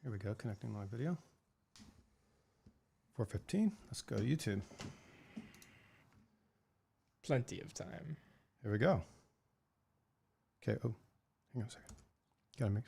Here we go, connecting live video. 4:15. Let's go to YouTube. Plenty of time. Here we go. Okay. Oh, hang on a second. Gotta make.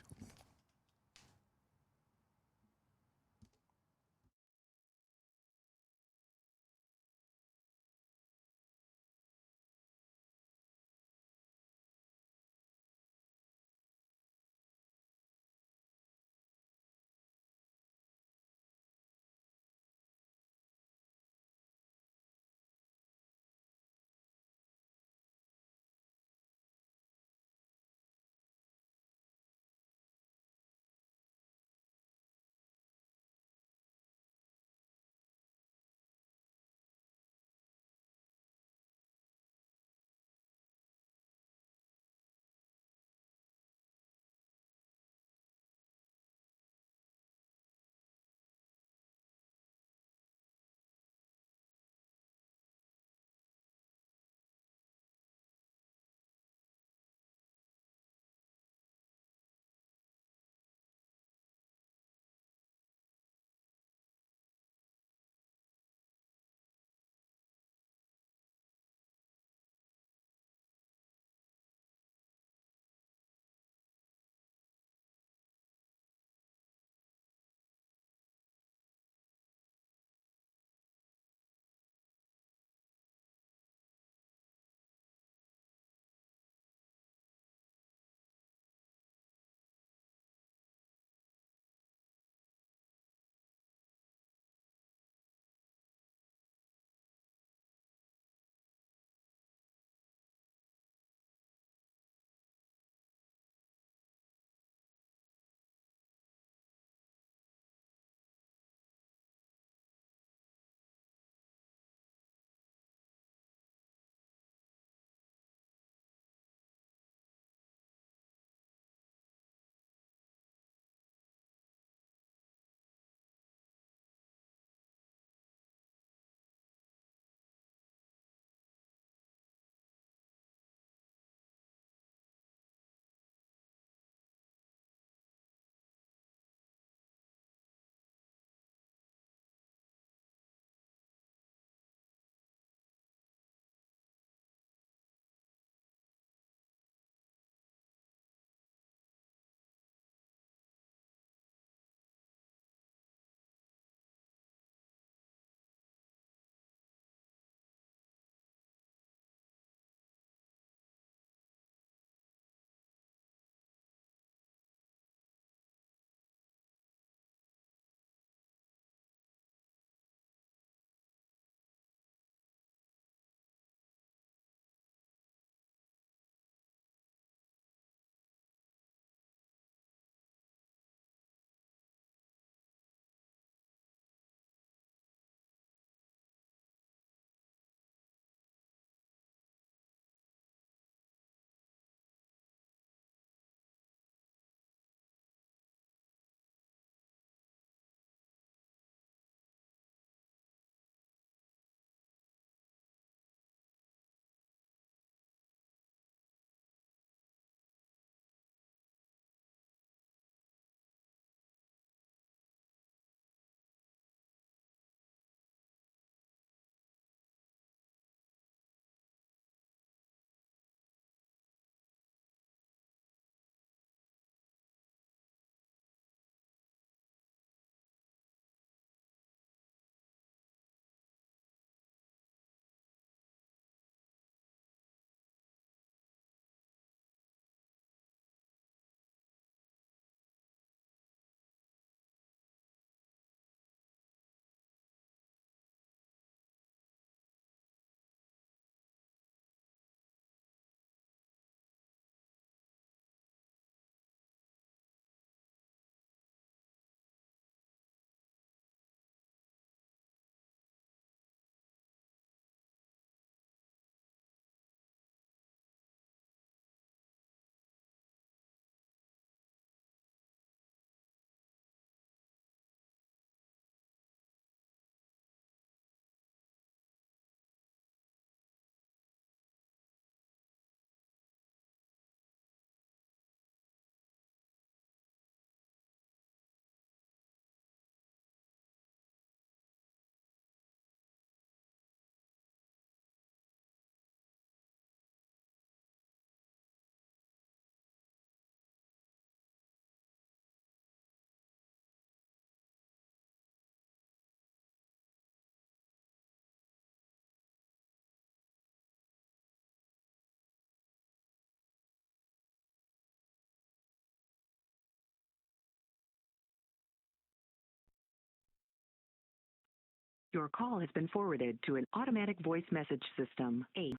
Your call has been forwarded to an automatic voice message system. Hey.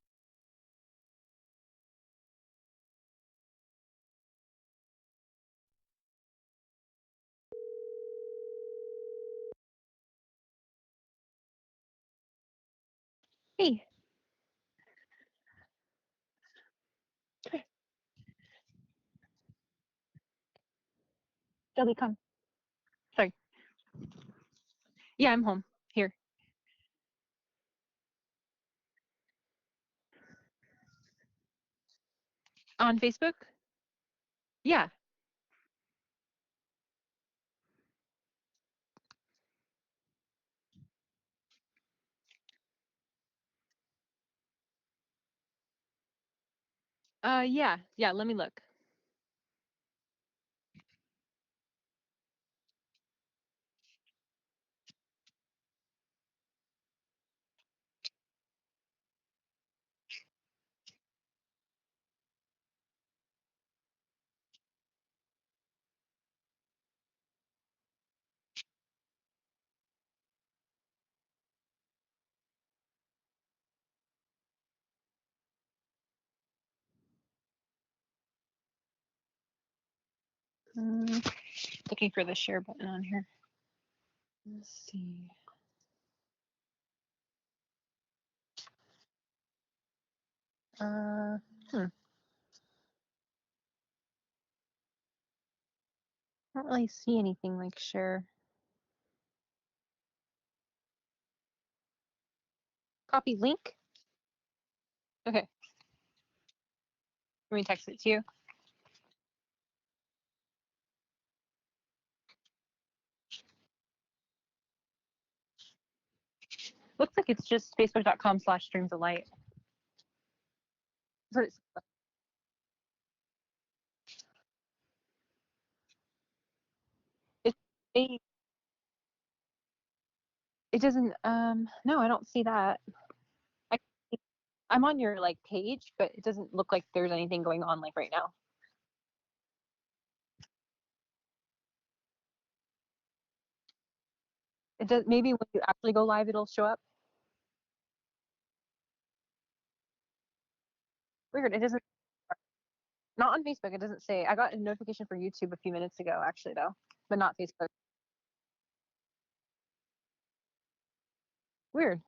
Shelby, come. Sorry. Yeah, I'm home. Here. On Facebook? Yeah. Yeah. Yeah, let me look. Looking for the share button on here. Let's see. Uh, I don't really see anything like share. Copy link? Okay. Let me text it to you. Looks like it's just facebook.com/streamsoflight. So it doesn't, no, I don't see that. I'm on your like page, but it doesn't look like there's anything going on like right now. It does, maybe when you actually go live, it'll show up. Weird, it doesn't, not on Facebook, it doesn't say. I got a notification for YouTube a few minutes ago, actually, though, but not Facebook. Weird.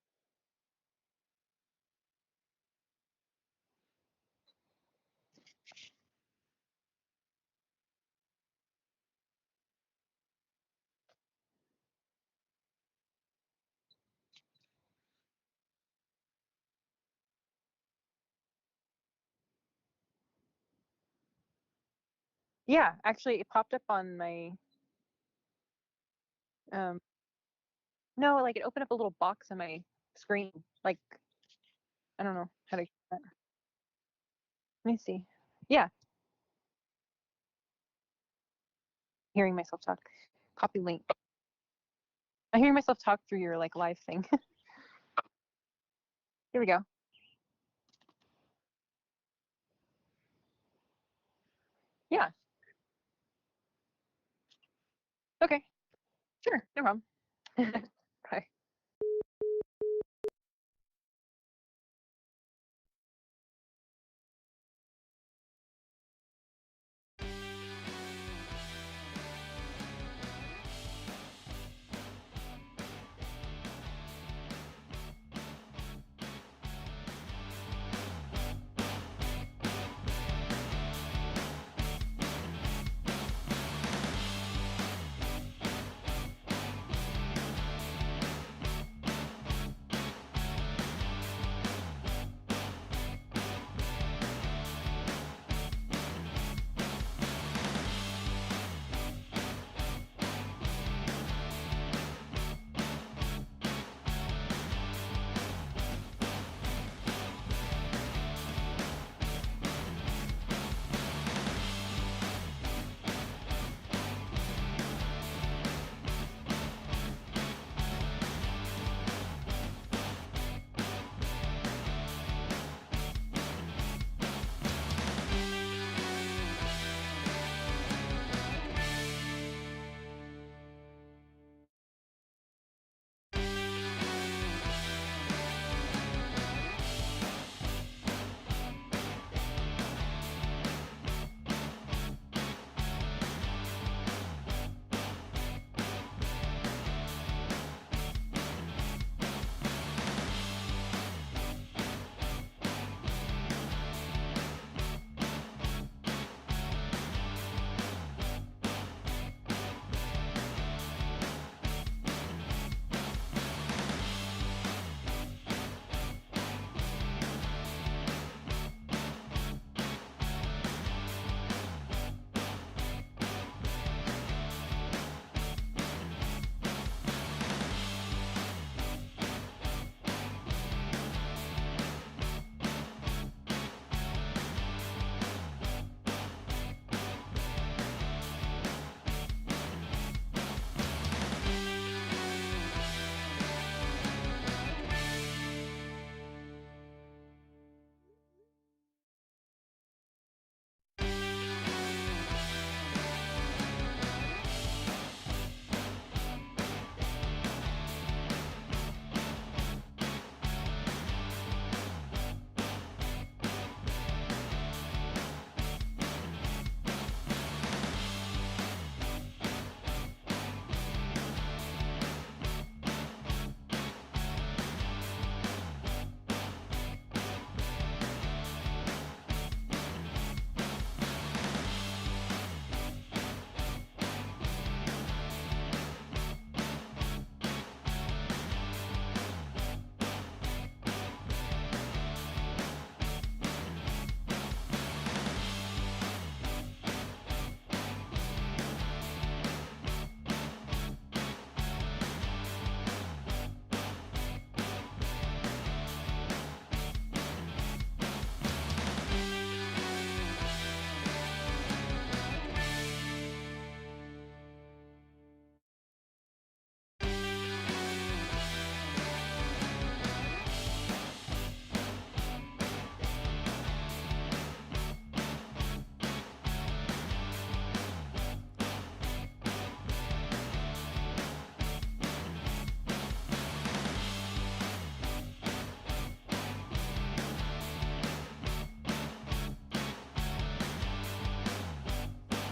Yeah, actually, it popped up on my, no, like it opened up a little box on my screen. Like, I don't know how to, let me see. Yeah. Hearing myself talk. Copy link. I'm hearing myself talk through your like live thing. Here we go. Yeah. Okay. Sure. No problem. Bye.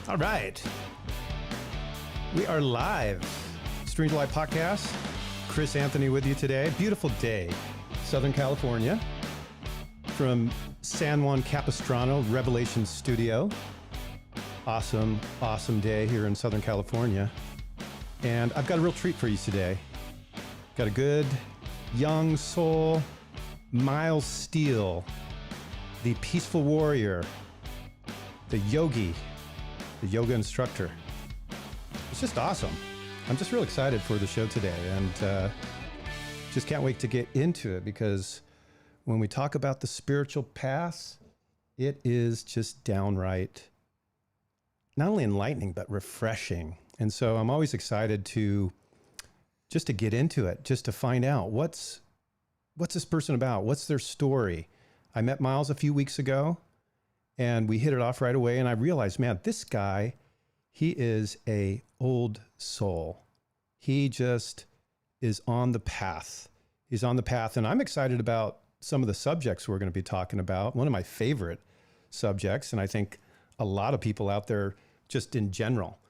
All right. We are live. Stream to Live Podcast. Chris Anthony with you today. Beautiful day. Southern California. From San Juan Capistrano Revelation Studio. Awesome, awesome day here in Southern California. And I've got a real treat for you today. Got a good young soul, Miles Steele, the peaceful warrior, the yogi, the yoga instructor. It's just awesome. I'm just real excited for the show today, and just can't wait to get into it, because when we talk about the spiritual paths, it is just downright not only enlightening but refreshing. And so I'm always excited to get into it, just to find out what's this person about, what's their story. I met Miles a few weeks ago, and we hit it off right away. And I realized, man, this guy, he is a old soul. He just is on the path. He's on the path. And I'm excited about some of the subjects we're going to be talking about. One of my favorite subjects, and I think a lot of people out there, just in general,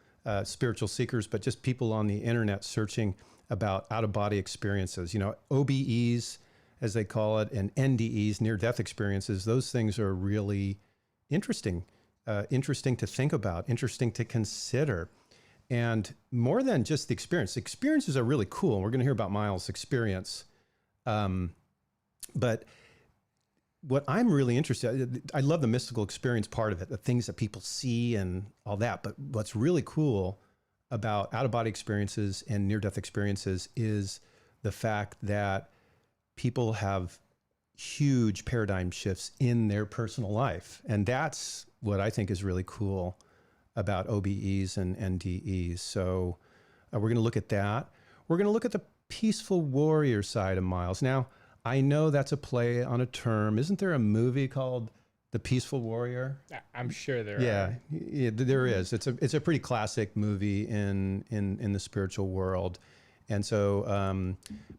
spiritual seekers, but just people on the internet searching about out-of-body experiences, OBEs, as they call it, and NDEs, near-death experiences. Those things are really interesting to think about, interesting to consider. And more than just the experiences are really cool. And we're going to hear about Miles' experience. But what I'm really interested, I love the mystical experience part of it, the things that people see and all that. But what's really cool about out-of-body experiences and near-death experiences is the fact that people have huge paradigm shifts in their personal life. And that's what I think is really cool about OBEs and NDEs. So we're going to look at that. We're going to look at the peaceful warrior side of Miles. Now, I know that's a play on a term. Isn't there a movie called The Peaceful Warrior? I'm sure there Yeah, are. there is. It's a pretty classic movie in the spiritual world. And so,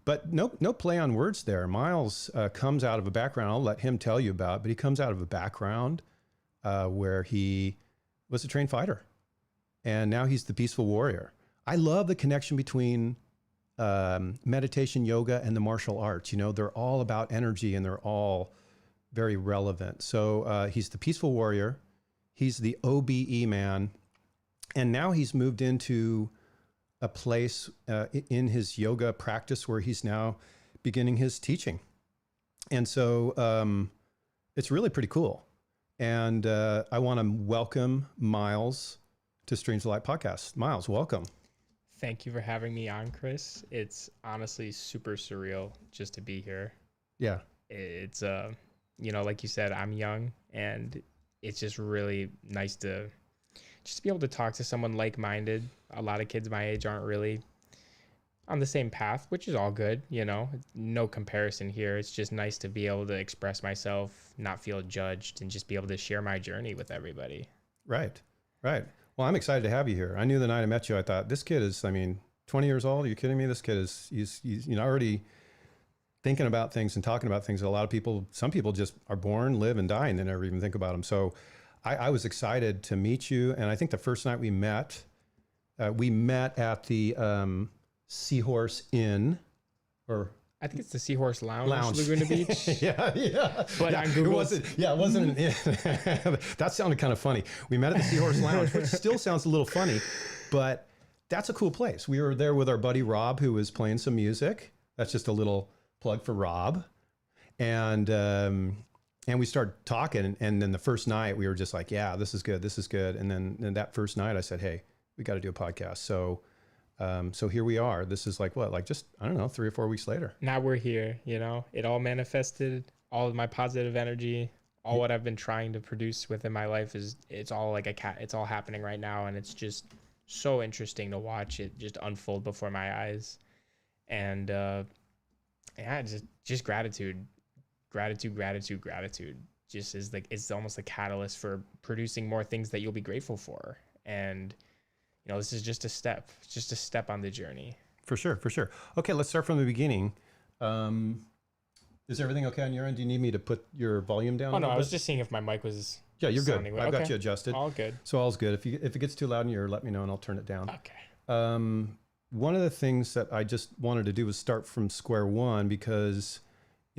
but no play on words there. Miles comes out of a background, I'll let him tell you about, but he comes out of a background where he was a trained fighter. And now he's the peaceful warrior. I love the connection between meditation, yoga, and the martial arts. They're all about energy, and they're all very relevant. So he's the peaceful warrior. He's the OBE man. And now he's moved into a place in his yoga practice where he's now beginning his teaching. And so it's really pretty cool. And I want to welcome Miles to Streams of Light Podcast. Miles, welcome. Thank you for having me on, Chris. It's honestly super surreal just to be here. Yeah. It's, like you said, I'm young, and it's just really nice to just be able to talk to someone like-minded. A lot of kids my age aren't really on the same path, which is all good, no comparison here. It's just nice to be able to express myself, not feel judged, and just be able to share my journey with everybody. Right. Well, I'm excited to have you here. I knew the night I met you, I thought, this kid is, 20 years old. Are you kidding me? This kid is, he's already thinking about things and talking about things that some people just are born, live, and die, and they never even think about them. So I was excited to meet you. And I think the first night we met at the Seahorse Inn, or I think it's the Seahorse Lounge. Laguna Beach. yeah. But yeah, on Google, it wasn't. That sounded kind of funny. We met at the Seahorse Lounge, which still sounds a little funny, but that's a cool place. We were there with our buddy Rob, who was playing some music. That's just a little plug for Rob, and we started talking. And then the first night, we were just like, "Yeah, this is good." And then that first night, I said, "Hey, we got to do a podcast." So here we are. This is just, I don't know, 3 or 4 weeks later. Now we're here, it all manifested, all of my positive energy, all what I've been trying to produce within my life it's all like it's all happening right now. And it's just so interesting to watch it just unfold before my eyes. And, just gratitude just is it's almost a catalyst for producing more things that you'll be grateful for. And, this is just a step on the journey. For sure. Okay, let's start from the beginning. Is everything okay on your end? Do you need me to put your volume down? Oh, no, I was just seeing if my mic was Yeah, you're good. sounding. I've got Okay. you adjusted. All good. So all's good. If it gets too loud in your ear, let me know and I'll turn it down. Okay. One of the things that I just wanted to do was start from square one because,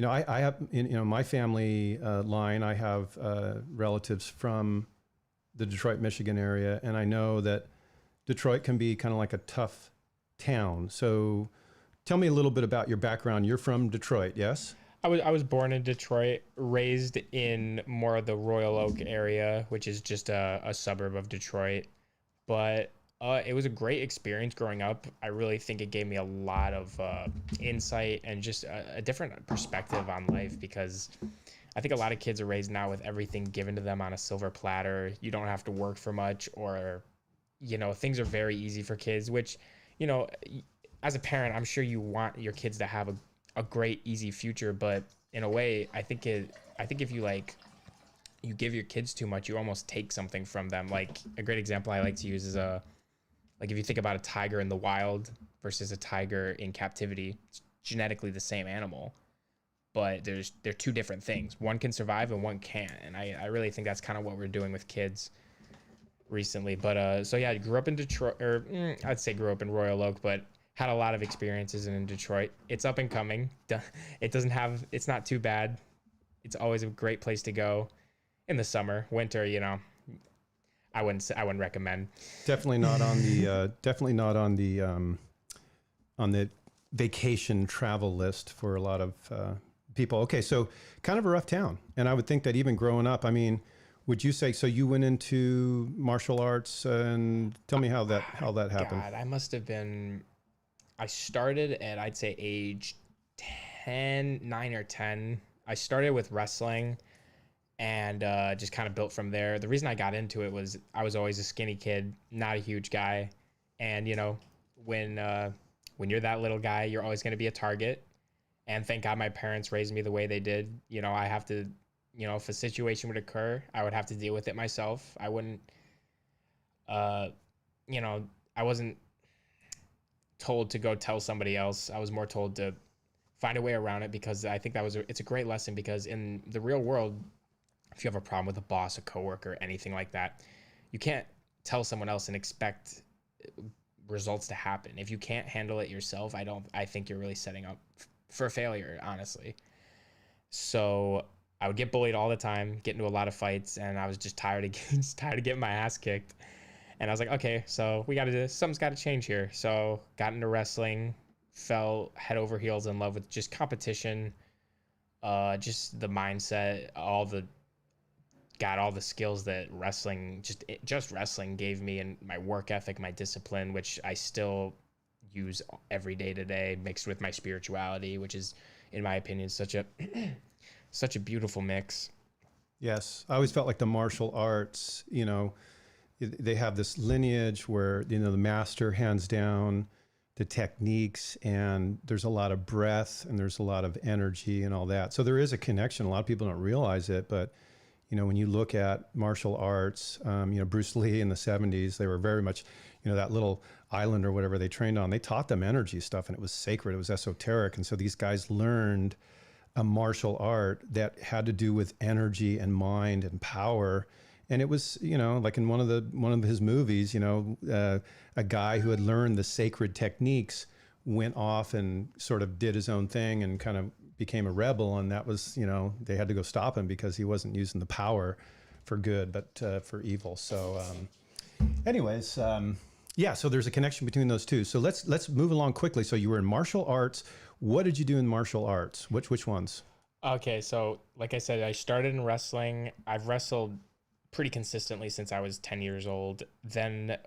I have, my family line, I have relatives from the Detroit, Michigan area, and I know that Detroit can be kind of like a tough town. So tell me a little bit about your background. You're from Detroit, yes? I was born in Detroit, raised in more of the Royal Oak area, which is just a suburb of Detroit. But it was a great experience growing up. I really think it gave me a lot of insight and just a different perspective on life, because I think a lot of kids are raised now with everything given to them on a silver platter. You don't have to work for much, or, things are very easy for kids, which, as a parent, I'm sure you want your kids to have a great, easy future. But in a way, I think if you you give your kids too much, you almost take something from them. Like, a great example I like to use is if you think about a tiger in the wild versus a tiger in captivity, it's genetically the same animal, but they're two different things. One can survive and one can't. And I really think that's kind of what we're doing with kids recently. But so yeah, I grew up in Detroit, or I'd say grew up in Royal Oak, but had a lot of experiences in Detroit. It's up and coming. It's not too bad. It's always a great place to go in the summer. Winter, I wouldn't recommend. Definitely not on the vacation travel list for a lot of people. Okay, so kind of a rough town, and I would think that even growing up, I mean, would you say so? You went into martial arts, and tell me how that happened. God, I must have been. I started at, I'd say, age 9 or 10. I started with wrestling, and just kind of built from there. The reason I got into it was I was always a skinny kid, not a huge guy. And, when you're that little guy, you're always going to be a target. And thank God my parents raised me the way they did. I have to, if a situation would occur, I would have to deal with it myself. I wouldn't, I wasn't told to go tell somebody else. I was more told to find a way around it, because I think it's a great lesson, because in the real world, if you have a problem with a boss, a coworker, anything like that, you can't tell someone else and expect results to happen. If you can't handle it yourself, I think you're really setting up for failure, honestly. So I would get bullied all the time, get into a lot of fights, and I was just tired of getting my ass kicked. And I was like, okay, so something's got to change here. So got into wrestling, fell head over heels in love with just competition, just the mindset, all the skills that wrestling gave me, and my work ethic, my discipline, which I still use every day today, mixed with my spirituality, which is, in my opinion, such a beautiful mix. Yes, I always felt like the martial arts, they have this lineage where, the master hands down the techniques, and there's a lot of breath and there's a lot of energy and all that. So there is a connection. A lot of people don't realize it, but when you look at martial arts, Bruce Lee in the 70s, they were very much, that little island or whatever they trained on, they taught them energy stuff, and it was sacred. It was esoteric. And so these guys learned a martial art that had to do with energy and mind and power. And it was, like in one of his movies, a guy who had learned the sacred techniques went off and sort of did his own thing and kind of became a rebel. And that was, they had to go stop him because he wasn't using the power for good, but for evil. So anyways, yeah, so there's a connection between those two. So let's move along quickly. So you were in martial arts. What did you do in martial arts? Which ones? Okay, so like I said, I started in wrestling. I've wrestled pretty consistently since I was 10 years old. Then it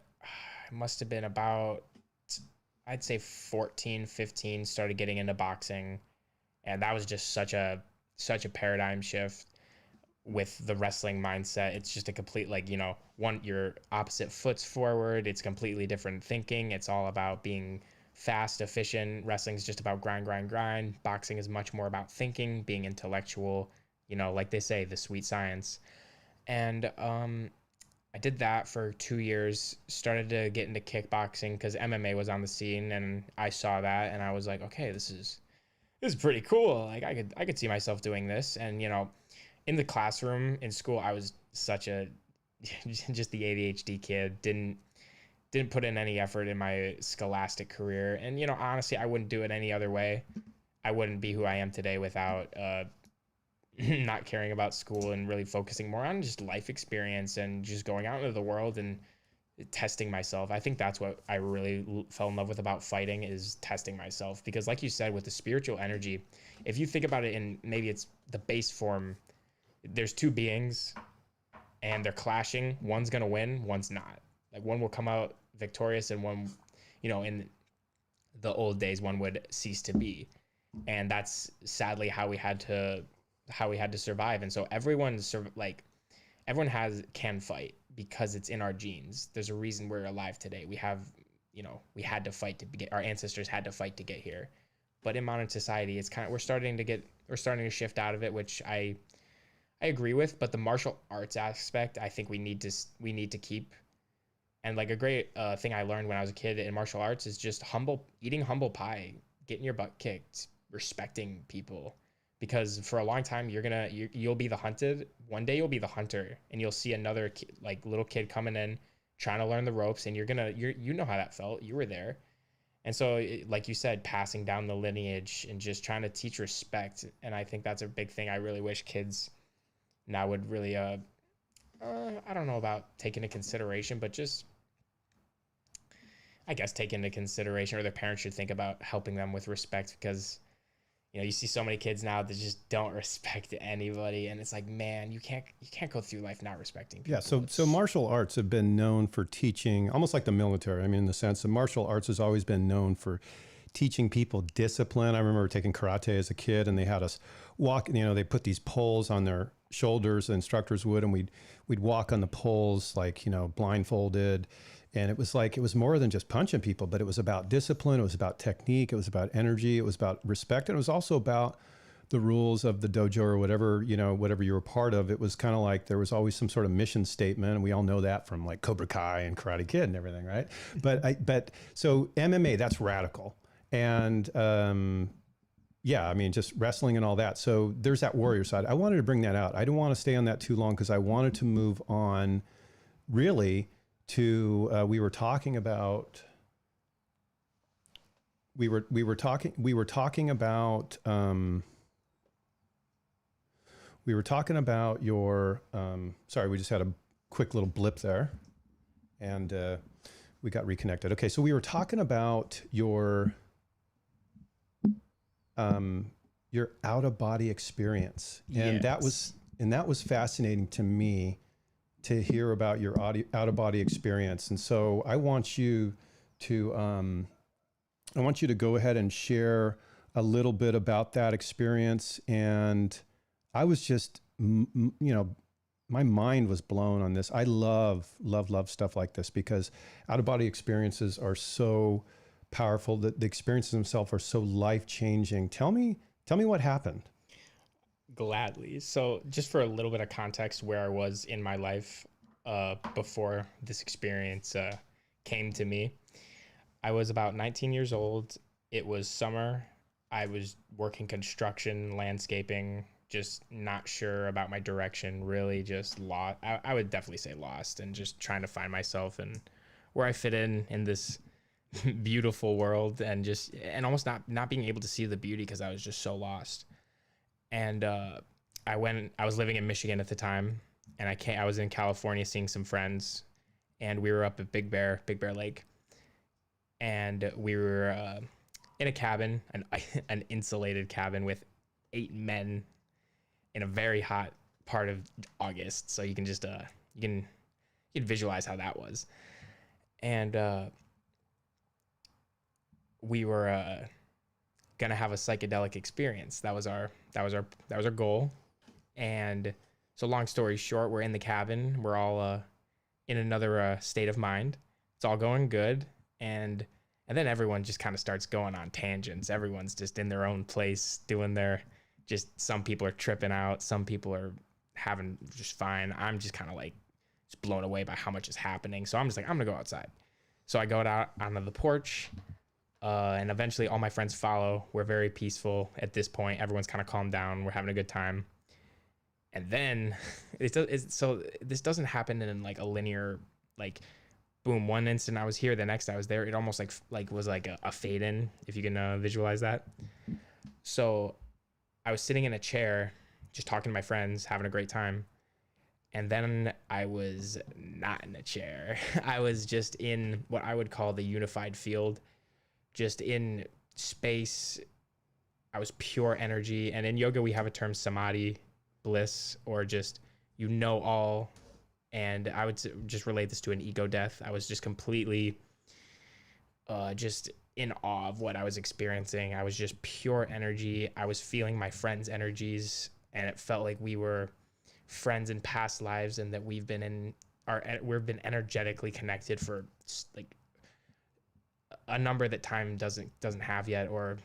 must have been about, I'd say 14, 15, started getting into boxing. And that was just such a paradigm shift with the wrestling mindset. It's just a complete, your opposite foot's forward. It's completely different thinking. It's all about being fast, efficient. Wrestling's just about grind, grind, grind. Boxing is much more about thinking, being intellectual, like they say, the sweet science. And I did that for 2 years, started to get into kickboxing because MMA was on the scene, and I saw that, and I was like, okay, this is pretty cool. Like, I could see myself doing this. And, in the classroom in school, I was such a just the ADHD kid. Didn't put in any effort in my scholastic career. And, you know, honestly, I wouldn't do it any other way. I wouldn't be who I am today without not caring about school and really focusing more on just life experience and just going out into the world and testing myself. I think that's what I really fell in love with about fighting, is testing myself. Because like you said, with the spiritual energy, if you think about it in maybe it's the base form, there's two beings and they're clashing. One's going to win, one's not. Like one will come out victorious and one, you know, in the old days, one would cease to be. And that's sadly how we had to survive. And so everyone can fight because it's in our genes. There's a reason we're alive today. We have, you know, we had to fight to get, our ancestors had to fight to get here. But in modern society, it's kind of, we're starting to shift out of it, which I agree with. But the martial arts aspect, I think we need to keep. And like a great thing I learned when I was a kid in martial arts is just eating humble pie, getting your butt kicked, respecting people. Because for a long time, you'll be the hunted. One day you'll be the hunter, and you'll see another little kid coming in, trying to learn the ropes, and you know how that felt. You were there. And so, like you said, passing down the lineage and just trying to teach respect. And I think that's a big thing I really wish kids now would really, I don't know about take into consideration, but just, I guess, take into consideration, or their parents should think about helping them with respect. Because, you know, you see so many kids now that just don't respect anybody, and it's like, man, you can't go through life not respecting people. Yeah, so martial arts have been known for teaching, almost like the military. I mean, in the sense that martial arts has always been known for teaching people discipline. I remember taking karate as a kid, and they had us walk, you know, they put these poles on their shoulders, the instructors would, and we'd walk on the poles, like, you know, blindfolded. And it was more than just punching people, but it was about discipline. It was about technique. It was about energy. It was about respect. And it was also about the rules of the dojo or whatever you were part of. It was kind of like there was always some sort of mission statement. And we all know that from like Cobra Kai and Karate Kid and everything, right? But so MMA, that's radical. And yeah, I mean, just wrestling and all that. So there's that warrior side. I wanted to bring that out. I didn't want to stay on that too long because I wanted to move on really to we were talking about your sorry, we just had a quick little blip there and we got reconnected. Okay, so we were talking about your out of body experience, and Yes. that was fascinating to me to hear about your out of body experience. And so I want you to go ahead and share a little bit about that experience. And I was just, you know, my mind was blown on this. I love stuff like this because out of body experiences are so powerful, that the experiences themselves are so life-changing. Tell me what happened. Gladly. So just for a little bit of context where I was in my life before this experience came to me, I was about 19 years old. It was summer. I was working construction, landscaping, just not sure about my direction, really just lost. I would definitely say lost, and just trying to find myself and where I fit in this beautiful world, and almost not being able to see the beauty because I was just so lost. And I was living in Michigan at the time, and I was in California seeing some friends, and we were up at Big Bear Lake, and we were in a cabin, an insulated cabin with 8 men in a very hot part of August. So you can just you can visualize how that was. And we were gonna have a psychedelic experience. That was our goal. And so long story short, we're in the cabin. We're all in another state of mind. It's all going good, and then everyone just kind of starts going on tangents. Everyone's just in their own place doing some people are tripping out, some people are having just fine. I'm just kind of like just blown away by how much is happening. So I'm just like, I'm gonna go outside. So I go out onto the porch, and eventually all my friends follow. We're very peaceful at this point. Everyone's kind of calmed down. We're having a good time. And then so this doesn't happen in like a linear, like, boom, one instant I was here, the next I was there. It almost like was like a fade in, if you can visualize that. So I was sitting in a chair, just talking to my friends, having a great time. And then I was not in a chair. I was just in what I would call the unified field, just in space. I was pure energy. And in yoga, we have a term samadhi, bliss, or just, all. And I would just relate this to an ego death. I was just completely just in awe of what I was experiencing. I was just pure energy. I was feeling my friends' energies, and it felt like we were friends in past lives, and that we've been energetically connected for like a number that time doesn't have yet, or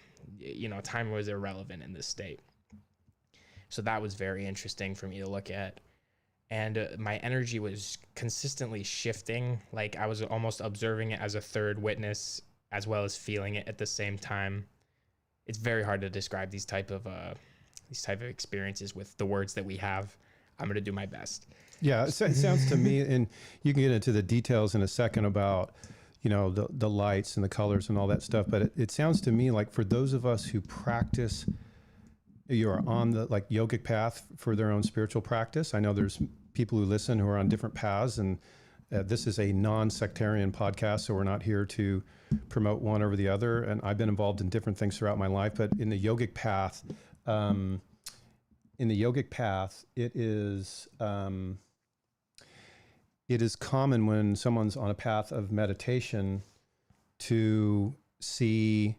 time was irrelevant in this state. So that was very interesting for me to look at. And my energy was consistently shifting. Like I was almost observing it as a third witness, as well as feeling it at the same time. It's very hard to describe these type of experiences with the words that we have. I'm going to do my best. Yeah, it sounds to me, and you can get into the details in a second about, the lights and the colors and all that stuff. But it sounds to me like for those of us who practice, you are on the like yogic path for their own spiritual practice. I know there's people who listen who are on different paths, and this is a non-sectarian podcast, so we're not here to promote one over the other. And I've been involved in different things throughout my life, but in the yogic path, it is common when someone's on a path of meditation to see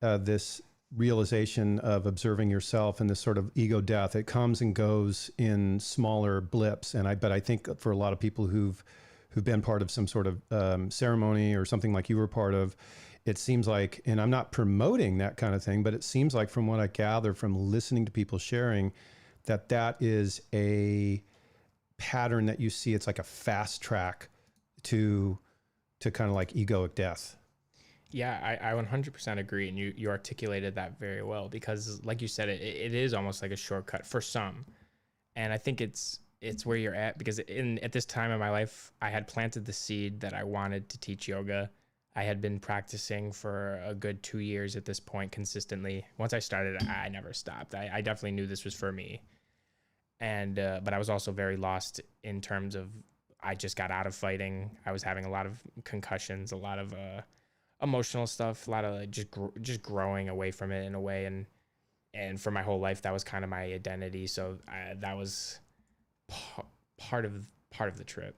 this realization of observing yourself and this sort of ego death. It comes and goes in smaller blips. But I think for a lot of people who've been part of some sort of ceremony or something like you were part of, it seems like, and I'm not promoting that kind of thing, but it seems like from what I gather from listening to people sharing, that is a pattern that you see. It's like a fast track to kind of like egoic death. Yeah, I 100% agree. And you articulated that very well, because like you said, it is almost like a shortcut for some. And I think it's where you're at, because at this time in my life, I had planted the seed that I wanted to teach yoga. I had been practicing for a good 2 years at this point consistently. Once I started, I never stopped. I definitely knew this was for me. And but I was also very lost in terms of, I just got out of fighting. I was having a lot of concussions, a lot of emotional stuff, a lot of just growing away from it in a way. And for my whole life, that was kind of my identity. So that was part of the trip.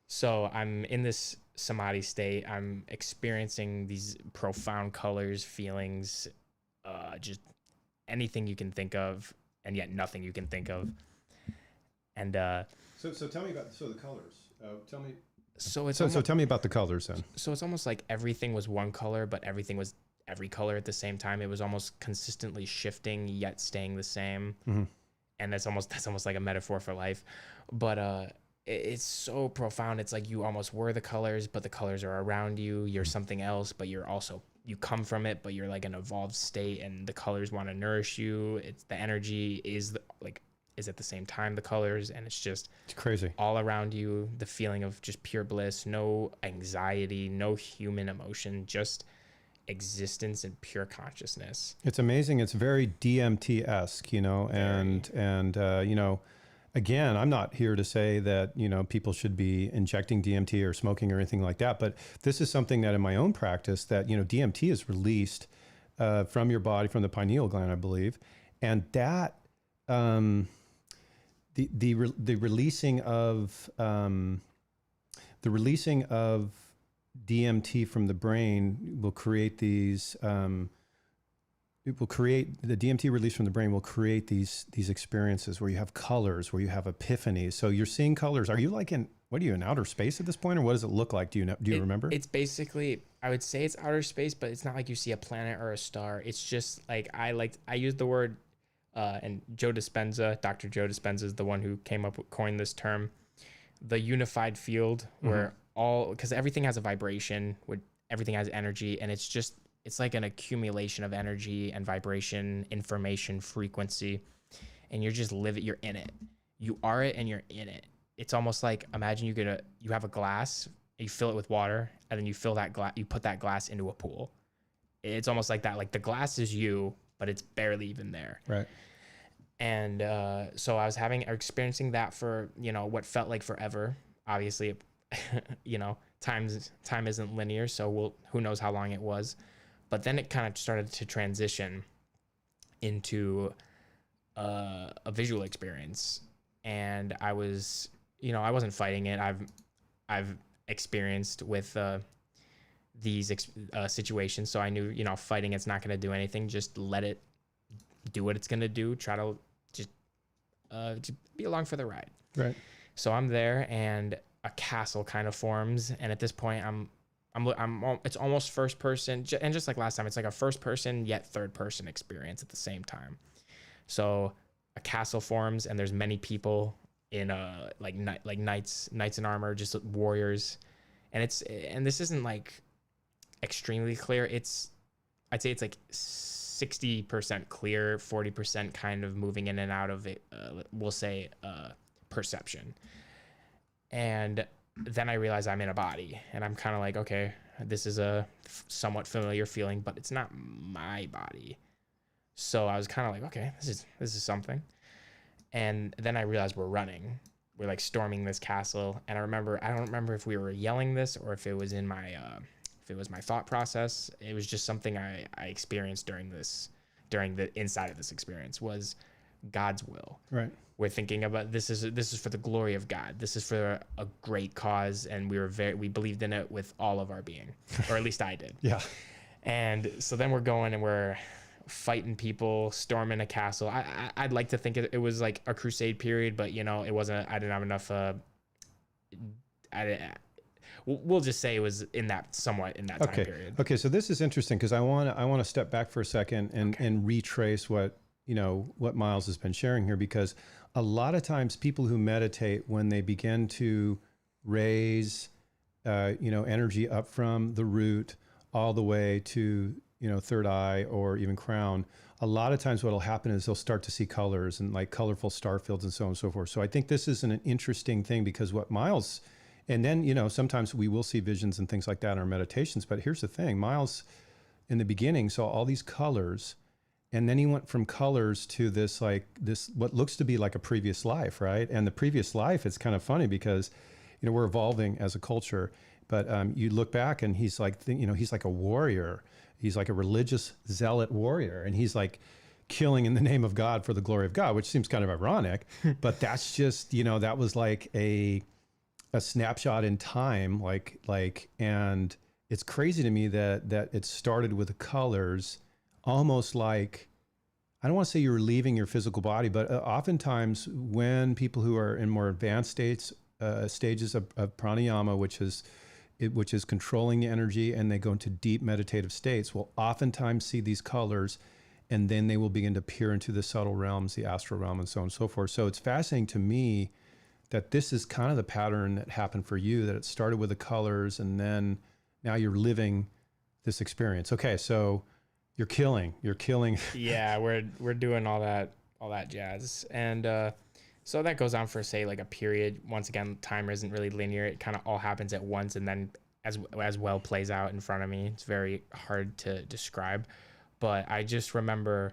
So I'm in this samadhi state. I'm experiencing these profound colors, feelings, just anything you can think of, and yet nothing you can think of. And so tell me about the colors. Tell me. So tell me about the colors then. So it's almost like everything was one color, but everything was every color at the same time. It was almost consistently shifting yet staying the same. Mm-hmm. And that's almost like a metaphor for life. But it's so profound. It's like you almost were the colors, but the colors are around you. You're something else, but you come from it, but you're like an evolved state, and the colors want to nourish you. It's the energy is at the same time the colors, and it's crazy all around you. The feeling of just pure bliss, no anxiety, no human emotion, just existence and pure consciousness. It's amazing. It's very DMT-esque, and again, I'm not here to say that, people should be injecting DMT or smoking or anything like that, but this is something that in my own practice that, DMT is released from your body, from the pineal gland, I believe. And that, the releasing of DMT from the brain will create these, the DMT release from the brain will create these experiences where you have colors, where you have epiphanies. So you're seeing colors. Are you like in outer space at this point, or what does it look like? Do you remember? It's basically, I would say it's outer space, but it's not like you see a planet or a star. It's just like, I use the word, and Dr. Joe Dispenza is the one who coined this term, the unified field, where because everything has a vibration, everything has energy, and it's like an accumulation of energy and vibration, information, frequency. and you're just living, you're in it. You are it and you're in it. It's almost like, imagine you have a glass, you fill it with water, and then you fill that glass, you put that glass into a pool. It's almost like that. Like the glass is you, but it's barely even there. Right. And so I was experiencing that for, what felt like forever. Obviously, time isn't linear, so who knows how long it was. But then it kind of started to transition into a visual experience, and I was, I wasn't fighting it. I've experienced with these situations, so I knew, fighting it's not going to do anything. Just let it do what it's going to do. Try to just be along for the ride. Right. So I'm there, and a castle kind of forms, and at this point it's almost first person, and just like last time, it's like a first person yet third person experience at the same time. So a castle forms, and there's many people in like knights in armor, just warriors, and this isn't like extremely clear. I'd say it's like 60% clear, 40% kind of moving in and out of it. We'll say perception. And then I realize I'm in a body, and I'm kind of like, okay, this is a somewhat familiar feeling, but it's not my body. So I was kind of like, okay, this is something. And then I realized we're running. We're like storming this castle. And I don't remember if we were yelling this or if it was in my, if it was my thought process. It was just something I experienced during the inside of this experience was God's will. Right. We're thinking about this is for the glory of God. This is for a great cause, and we believed in it with all of our being, or at least I did. Yeah. And so then we're going and we're fighting people, storming a castle. I'd like to think it was like a crusade period, but it wasn't. I didn't have enough. We'll just say it was in that time period. Okay. So this is interesting because I want to step back for a second and retrace what Miles has been sharing here, because a lot of times people who meditate, when they begin to raise, energy up from the root all the way to, third eye or even crown, a lot of times what will happen is they'll start to see colors and like colorful star fields and so on and so forth. So I think this is an interesting thing, because what Miles, and then, sometimes we will see visions and things like that in our meditations. But here's the thing, Miles in the beginning saw all these colors, and then he went from colors to this what looks to be like a previous life, right? And the previous life, it's kind of funny because, we're evolving as a culture, but you look back and he's like, he's like a warrior. He's like a religious zealot warrior, and he's like killing in the name of God for the glory of God, which seems kind of ironic, but that's just, that was like a snapshot in time, and it's crazy to me that it started with the colors. Almost like, I don't want to say you were leaving your physical body, but oftentimes when people who are in more advanced stages of pranayama, which is controlling the energy, and they go into deep meditative states, will oftentimes see these colors, and then they will begin to peer into the subtle realms, the astral realm, and so on and so forth. So it's fascinating to me that this is kind of the pattern that happened for you, that it started with the colors, and then now you're living this experience. Okay, so you're killing. Yeah, we're doing all that jazz, and so that goes on for, say, like a period. Once again, time isn't really linear. It kind of all happens at once, and then as well plays out in front of me. It's very hard to describe, but I just remember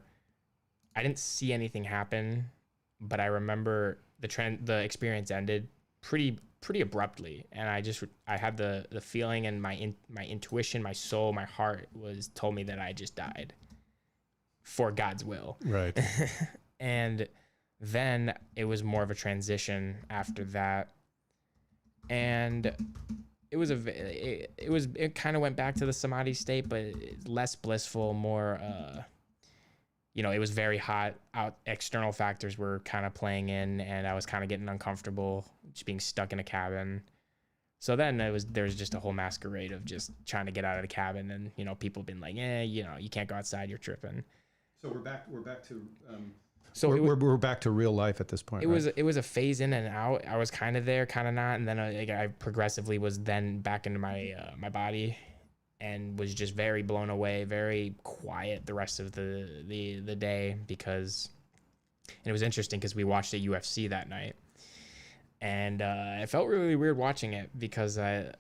I didn't see anything happen, but I remember the experience ended pretty abruptly, and I had the feeling, and my intuition, my soul, my heart told me that I just died for God's will. Right. And then it was more of a transition after that, and it kind of went back to the samadhi state, but less blissful, more it was very hot out. External factors were kind of playing in, and I was kind of getting uncomfortable just being stuck in a cabin. So then there was just a whole masquerade of just trying to get out of the cabin, and people been like, you can't go outside, you're tripping. So we're back to so we're back to real life at this point. It was a phase in and out. I was kind of there, kind of not, and then I progressively was then back into my my body, and was just very blown away, very quiet the rest of the day, because And it was interesting because we watched a UFC that night, and it felt really weird watching it because after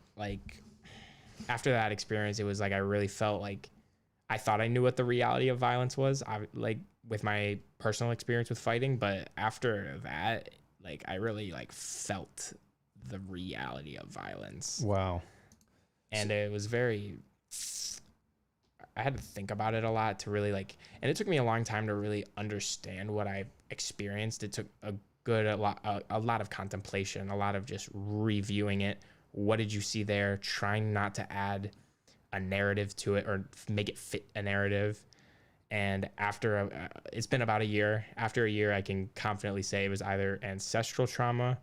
that experience, it was like I really felt like I thought I knew what the reality of violence was, like with my personal experience with fighting, but after that, like I really like felt the reality of violence. Wow. And it was very, I had to think about it a lot to really like, and it took me a long time to really understand what I experienced. It took a lot of contemplation, a lot of just reviewing it. What did you see there? Trying not to add a narrative to it or make it fit a narrative. And after it's been about a year. After a year, I can confidently say it was either ancestral trauma,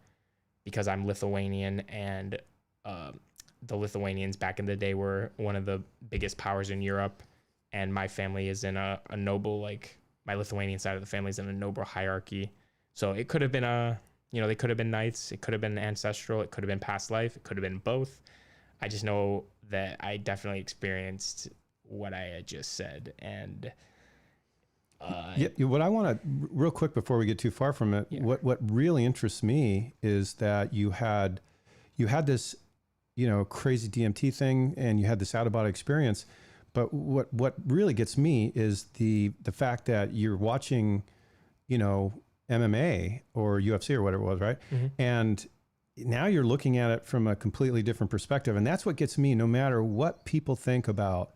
because I'm Lithuanian, and the Lithuanians back in the day were one of the biggest powers in Europe, and my family is in a noble, like my Lithuanian side of the family is in a noble hierarchy. So it could have been they could have been knights, it could have been ancestral, it could have been past life, it could have been both. I just know that I definitely experienced what I had just said. And what I want to real quick before we get too far from it, what really interests me is that you had this, crazy DMT thing, and you had this out of body experience. But what really gets me is the fact that you're watching, MMA or UFC or whatever it was, right? Mm-hmm. And now you're looking at it from a completely different perspective. And that's what gets me, no matter what people think about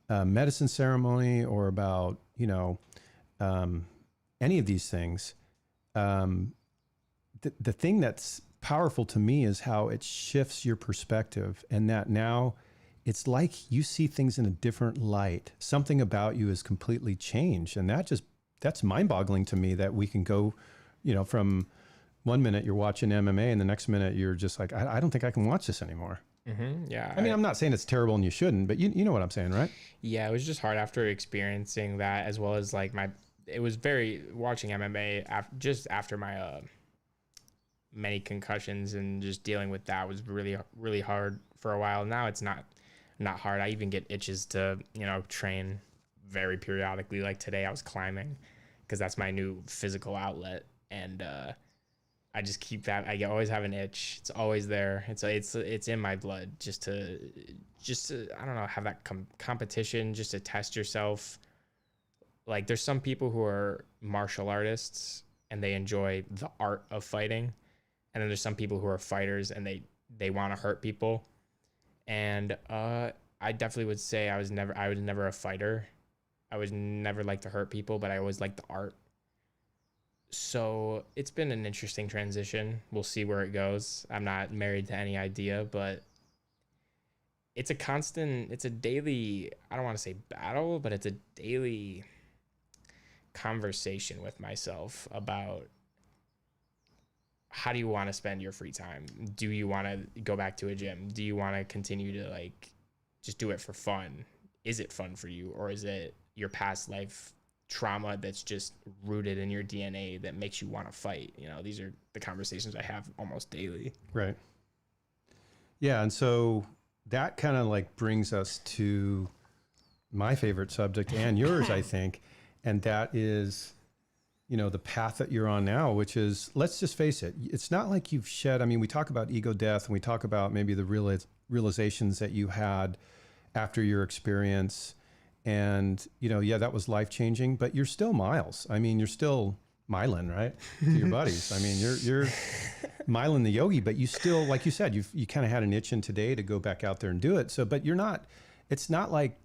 medicine ceremony or about, any of these things. The thing that's powerful to me is how it shifts your perspective, and that now it's like you see things in a different light. Something about you is completely changed. And that's mind-boggling to me, that we can go, from one minute you're watching MMA and the next minute you're just like, I don't think I can watch this anymore. Mm-hmm, yeah. I mean, I'm not saying it's terrible and you shouldn't, but you know what I'm saying, right? Yeah, it was just hard after experiencing that, as well as like it was very watching MMA just after my many concussions, and just dealing with that was really, really hard for a while. Now it's not hard. I even get itches to, train very periodically. Like today I was climbing because that's my new physical outlet. And I just keep that. I always have an itch. It's always there. It's in my blood just to I don't know, have that competition, just to test yourself. Like there's some people who are martial artists and they enjoy the art of fighting, and then there's some people who are fighters and they want to hurt people. And I definitely would say I was never a fighter. I was never like to hurt people, but I always liked the art. So it's been an interesting transition. We'll see where it goes. I'm not married to any idea, but it's a daily, I don't want to say battle, but it's a daily conversation with myself about how do you want to spend your free time? Do you want to go back to a gym? Do you want to continue to like just do it for fun? Is it fun for you, or is it your past life trauma that's just rooted in your DNA that makes you want to fight? These are the conversations I have almost daily. Right. Yeah. And so that kind of like brings us to my favorite subject and yours, I think. And that is, the path that you're on now, which is, let's just face it. It's not like you've shed, I mean, we talk about ego death and we talk about maybe the realizations that you had after your experience. And, that was life-changing, but you're still Miles. I mean, you're still Mylan, right? To your buddies. I mean, you're Mylan the yogi, but you still, like you said, you kind of had an itch in today to go back out there and do it. So, but it's not like,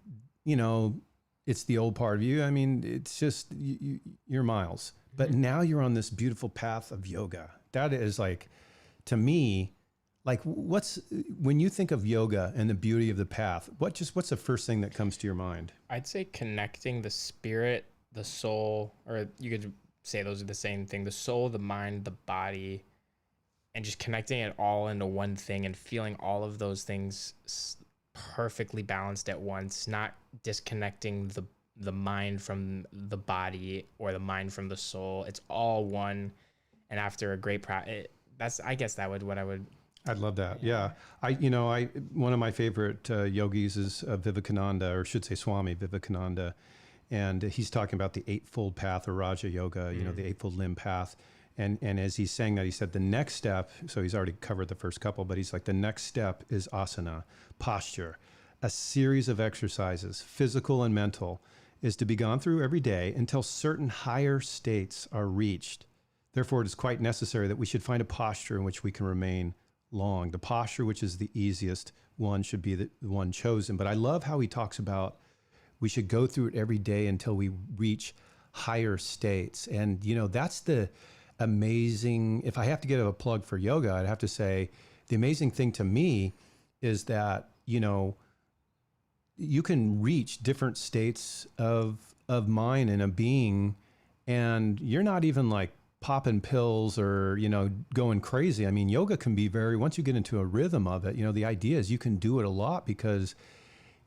it's the old part of you. I mean, it's just, you're Miles, but now you're on this beautiful path of yoga. That is like, to me, like when you think of yoga and the beauty of the path, what's the first thing that comes to your mind? I'd say connecting the spirit, the soul, or you could say those are the same thing, the soul, the mind, the body, and just connecting it all into one thing and feeling all of those things perfectly balanced at once, not disconnecting the mind from the body or the mind from the soul. It's all one. And after a great practice, I'd love that. Yeah. One of my favorite yogis is Vivekananda, or should say Swami Vivekananda. And he's talking about the eightfold path or Raja Yoga, you know, the eightfold limb path. And as he's saying that, he said the next step, so he's already covered the first couple, but he's like, the next step is asana, posture, a series of exercises, physical and mental, is to be gone through every day until certain higher states are reached. Therefore, it is quite necessary that we should find a posture in which we can remain long. The posture which is the easiest one should be the one chosen. But I love how he talks about we should go through it every day until we reach higher states. And, you know, that's the amazing, if I have to give a plug for yoga, I'd have to say the amazing thing to me is that, you know, you can reach different states of mind and a being, and you're not even like popping pills or, you know, going crazy. I mean, yoga can be once you get into a rhythm of it, you know, the idea is you can do it a lot because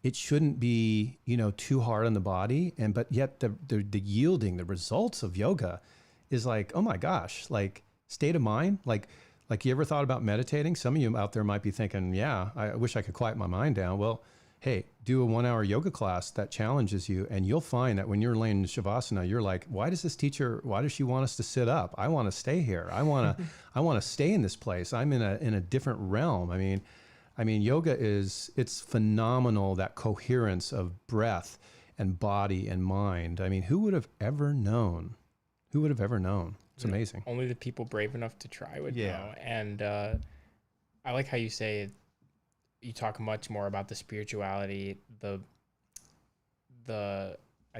it shouldn't be, you know, too hard on the body. But yet the yielding, the results of yoga is like, oh my gosh, like state of mind. Like you ever thought about meditating? Some of you out there might be thinking, yeah, I wish I could quiet my mind down. Well, hey, do a 1 hour yoga class that challenges you, and you'll find that when you're laying in Shavasana, you're like, why does she want us to sit up? I want to stay here. I want to stay in this place. I'm in a different realm. I mean, yoga it's phenomenal, that coherence of breath and body and mind. I mean, who would have ever known? It's amazing. Only the people brave enough to try would know. And I like how you say you talk much more about the spirituality, I'd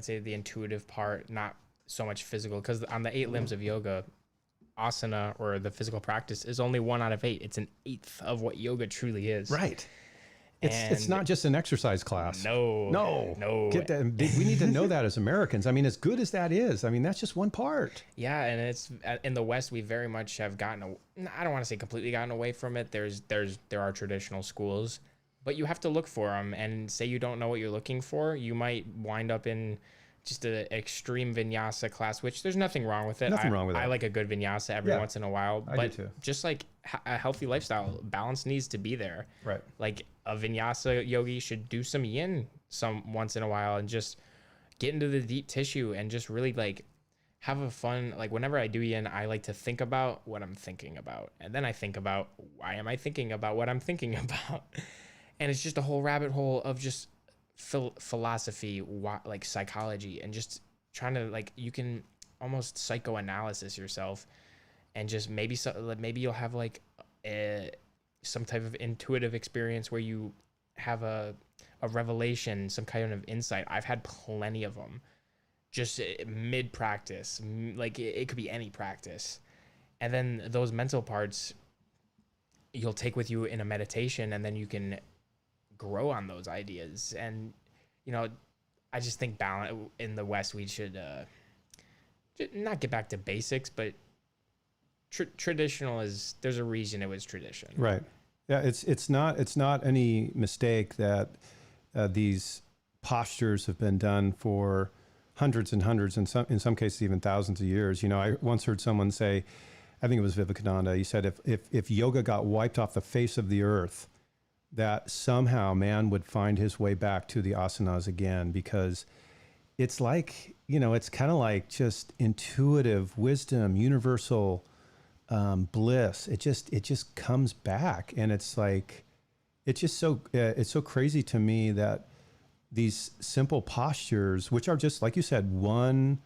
say the intuitive part, not so much physical, because on the 8 limbs of yoga, asana or the physical practice is only 1 out of 8. It's an eighth of what yoga truly is. Right. It's not just an exercise class. No. Get that. We need to know that as Americans. I mean, as good as that is, I mean, that's just one part. Yeah, and it's in the West, we very much have gotten. I don't want to say completely gotten away from it. There are traditional schools, but you have to look for them. And say you don't know what you're looking for, you might wind up in just an extreme vinyasa class, which there's nothing wrong with it. Nothing wrong with it. I like a good vinyasa every once in a while, I but do too. Just like a healthy lifestyle, balance needs to be there. Right. Like a vinyasa yogi should do some yin once in a while and just get into the deep tissue and just really like have a fun, like whenever I do yin, I like to think about what I'm thinking about. And then I think about, why am I thinking about what I'm thinking about? And it's just a whole rabbit hole of just philosophy, like psychology, and just trying to, like, you can almost psychoanalysis yourself, and just maybe you'll have like some type of intuitive experience where you have a revelation, some kind of insight. I've had plenty of them just mid practice, like it could be any practice. And then those mental parts you'll take with you in a meditation, and then you can grow on those ideas. And you know, I just think balance in the West, we should not get back to basics, but traditional is, there's a reason it was tradition. Right. Yeah. It's not any mistake that these postures have been done for hundreds and hundreds, and in some cases even thousands of years. You know, I once heard someone say, I think it was Vivekananda, he said, if yoga got wiped off the face of the earth, that somehow man would find his way back to the asanas again, because it's like, you know, it's kind of like just intuitive wisdom, universal bliss. It just comes back, and it's like, it's just it's so crazy to me that these simple postures, which are just, like you said, one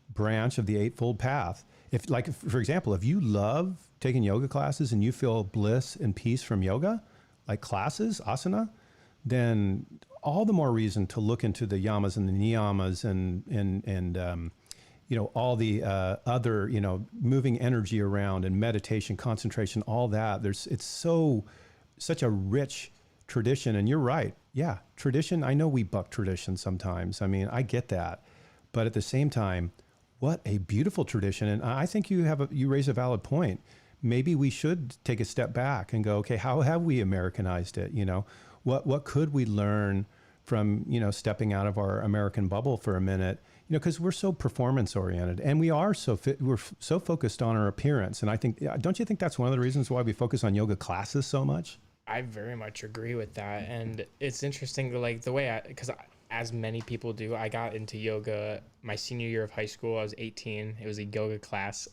branch of the Eightfold Path. If, like, for example, if you love taking yoga classes and you feel bliss and peace from yoga, like classes, asana, then all the more reason to look into the yamas and the niyamas and you know, all the other, you know, moving energy around and meditation, concentration, all that. It's such a rich tradition. And you're right. Yeah. Tradition. I know we buck tradition sometimes. I mean, I get that, but at the same time, what a beautiful tradition. And I think you raise a valid point. Maybe we should take a step back and go, okay, how have we Americanized it? You know, what could we learn from, you know, stepping out of our American bubble for a minute? You know, because we're so performance oriented, and we're so focused on our appearance. And I think, don't you think that's one of the reasons why we focus on yoga classes so much? I very much agree with that. And it's interesting, like the way because as many people do, I got into yoga my senior year of high school. I was 18. It was a yoga class,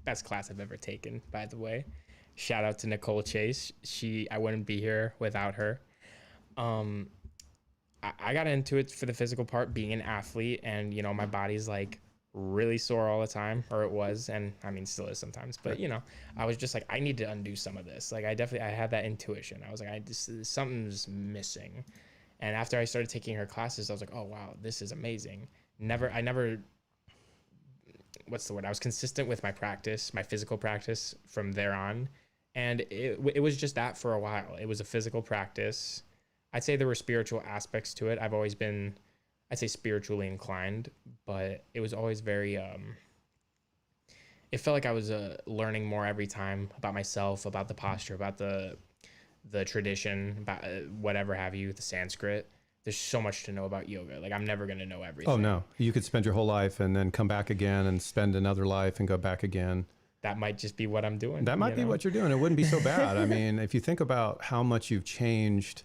best class I've ever taken, by the way. Shout out to Nicole Chase. I wouldn't be here without her. Um, I got into it for the physical part, being an athlete, and my body's like really sore all the time, or it was, and I mean still is sometimes. But I was just like, I need to undo some of this. Like I had that intuition. I was like, something's missing. And after I started taking her classes, I was like, oh wow, this is amazing. I never, what's the word? I was consistent with my practice, my physical practice from there on, and it was just that for a while. It was a physical practice. I'd say there were spiritual aspects to it. I've always been, I'd say, spiritually inclined, but it was always very, it felt like I was learning more every time about myself, about the posture, about the tradition, about whatever have you, the Sanskrit. There's so much to know about yoga. Like I'm never going to know everything. Oh no, you could spend your whole life and then come back again and spend another life and go back again. That might just be what I'm doing. That might be what you're doing. It wouldn't be so bad. I mean, if you think about how much you've changed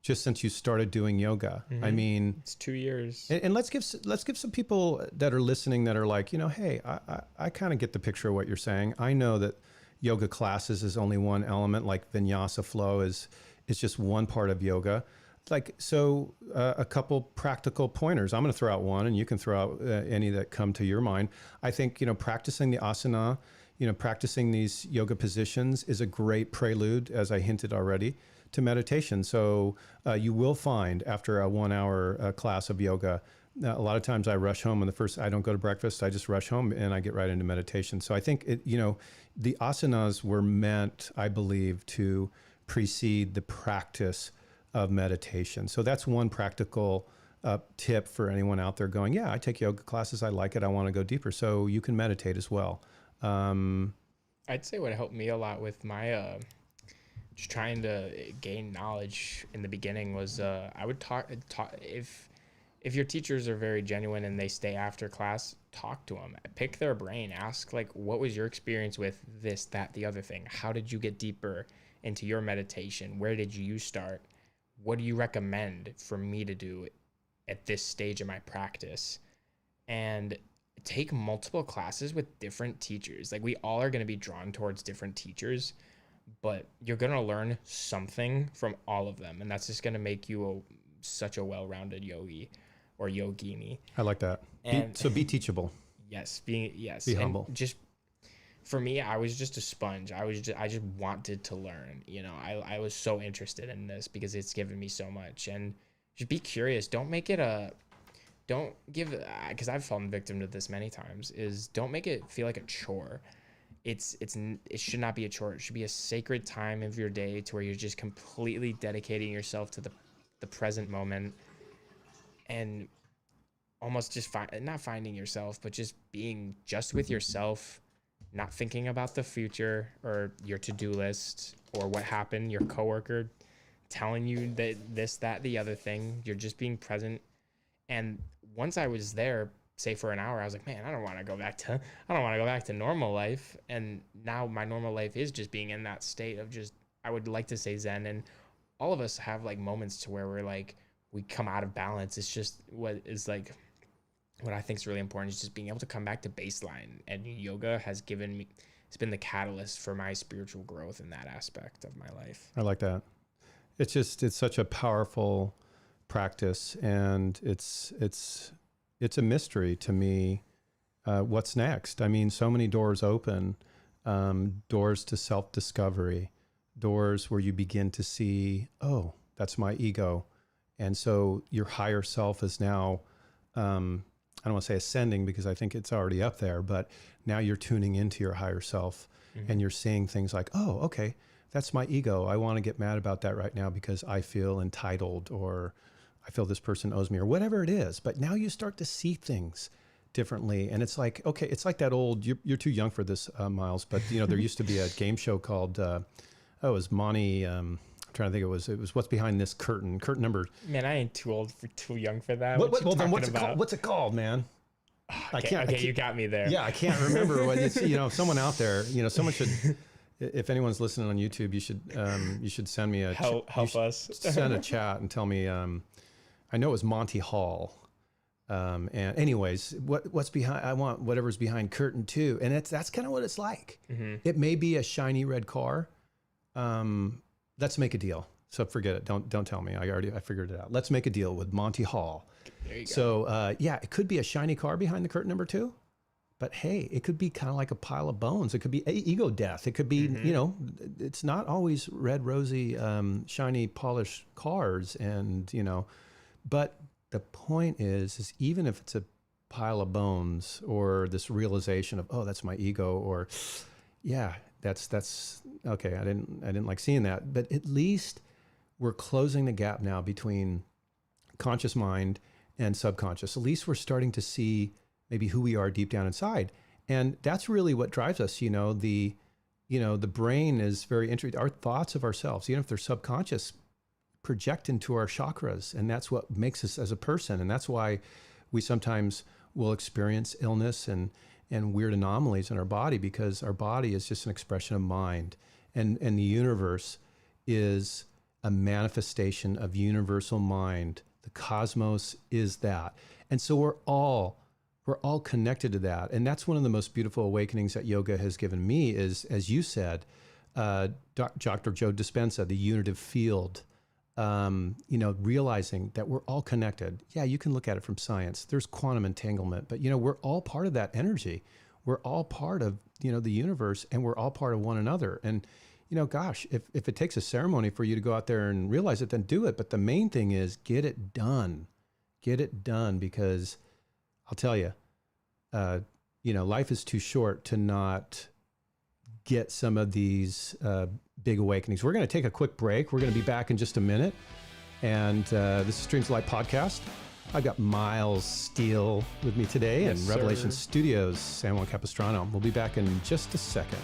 just since you started doing yoga. Mm-hmm. I mean, it's 2 years. And let's give some people that are listening that are like, hey, I kind of get the picture of what you're saying. I know that yoga classes is only one element, like vinyasa flow is just one part of yoga. Like, so a couple practical pointers. I'm going to throw out one and you can throw out any that come to your mind. I think, practicing the asana, practicing these yoga positions is a great prelude, as I hinted already, to meditation. So you will find after a 1 hour class of yoga, a lot of times I rush home and I don't go to breakfast. I just rush home and I get right into meditation. So I think the asanas were meant, I believe, to precede the practice of meditation. So that's one practical tip for anyone out there going, yeah, I take yoga classes. I like it. I want to go deeper. So you can meditate as well. I'd say what helped me a lot with my just trying to gain knowledge in the beginning was I would talk if your teachers are very genuine and they stay after class, talk to them, pick their brain, ask like, what was your experience with this, that, the other thing? How did you get deeper into your meditation? Where did you start? What do you recommend for me to do at this stage of my practice? And take multiple classes with different teachers. Like we all are going to be drawn towards different teachers, but you're going to learn something from all of them. And that's just going to make you such a well-rounded yogi or yogini. I like that. And so be teachable. Yes. Be and humble. Just for me, I was just a sponge. I just wanted to learn, I was so interested in this because it's given me so much. And just be curious. Don't make it because I've fallen victim to this many times, is don't make it feel like a chore. It should not be a chore. It should be a sacred time of your day to where you're just completely dedicating yourself to the present moment and almost just not finding yourself, but just being just with yourself, not thinking about the future or your to-do list or what happened, your coworker telling you that this, that, the other thing. You're just being present. And once I was there, say for an hour, I was like, man, I don't want to go back to normal life. And now my normal life is just being in that state of just, I would like to say Zen. And all of us have like moments to where we're like, we come out of balance. It's just what I think is really important is just being able to come back to baseline. And yoga has it's been the catalyst for my spiritual growth in that aspect of my life. I like that. It's such a powerful practice, and it's a mystery to me. What's next? I mean, so many doors open, doors to self-discovery, doors where you begin to see, oh, that's my ego. And so your higher self is now, I don't want to say ascending because I think it's already up there, but now you're tuning into your higher self. Mm-hmm. And you're seeing things like, oh, okay, that's my ego. I want to get mad about that right now because I feel entitled, or I feel this person owes me, or whatever it is. But now you start to see things differently. And it's like, okay, it's like that old, you're too young for this, Miles, but there used to be a game show called, it was Monty, I'm trying to think, it was What's Behind This Curtain number. Man, I ain't too young for that. Well, then what's it called? What's it called, man? Okay, you got me there. Yeah, I can't remember what someone out there, someone should, if anyone's listening on YouTube, you should send me help us. Send a chat and tell me I know it was Monty Hall. And anyways, what's behind? I want whatever's behind curtain 2, and that's kind of what it's like. It may be a shiny red car. Let's make a deal. So forget it. Don't tell me. I figured it out. Let's make a deal with Monty Hall. There you go. So yeah, it could be a shiny car behind the curtain number 2, but hey, it could be kind of like a pile of bones. It could be ego death. It could be it's not always red, rosy, shiny, polished cars, and but the point is even if it's a pile of bones or this realization of, oh, that's my ego, or yeah, that's okay. I didn't like seeing that, but at least we're closing the gap now between conscious mind and subconscious. At least we're starting to see maybe who we are deep down inside. And that's really what drives us. The brain is very interesting. Our thoughts of ourselves, even if they're subconscious, project into our chakras, and that's what makes us as a person. And that's why we sometimes will experience illness and weird anomalies in our body, because our body is just an expression of mind, and the universe is a manifestation of universal mind. The cosmos is that. And so we're all connected to that. And that's one of the most beautiful awakenings that yoga has given me is, as you said, Dr. Joe Dispenza, the unitive field, realizing that we're all connected. Yeah, you can look at it from science. There's quantum entanglement, but we're all part of that energy. We're all part of, the universe, and we're all part of one another. And, gosh, if it takes a ceremony for you to go out there and realize it, then do it. But the main thing is get it done. Get it done, because I'll tell you, life is too short to not get some of these big awakenings. We're going to take a quick break. We're going to be back in just a minute. And this is Streams of Light Podcast. I've got Miles Steele with me today in Revelation Studios, San Juan Capistrano. We'll be back in just a second.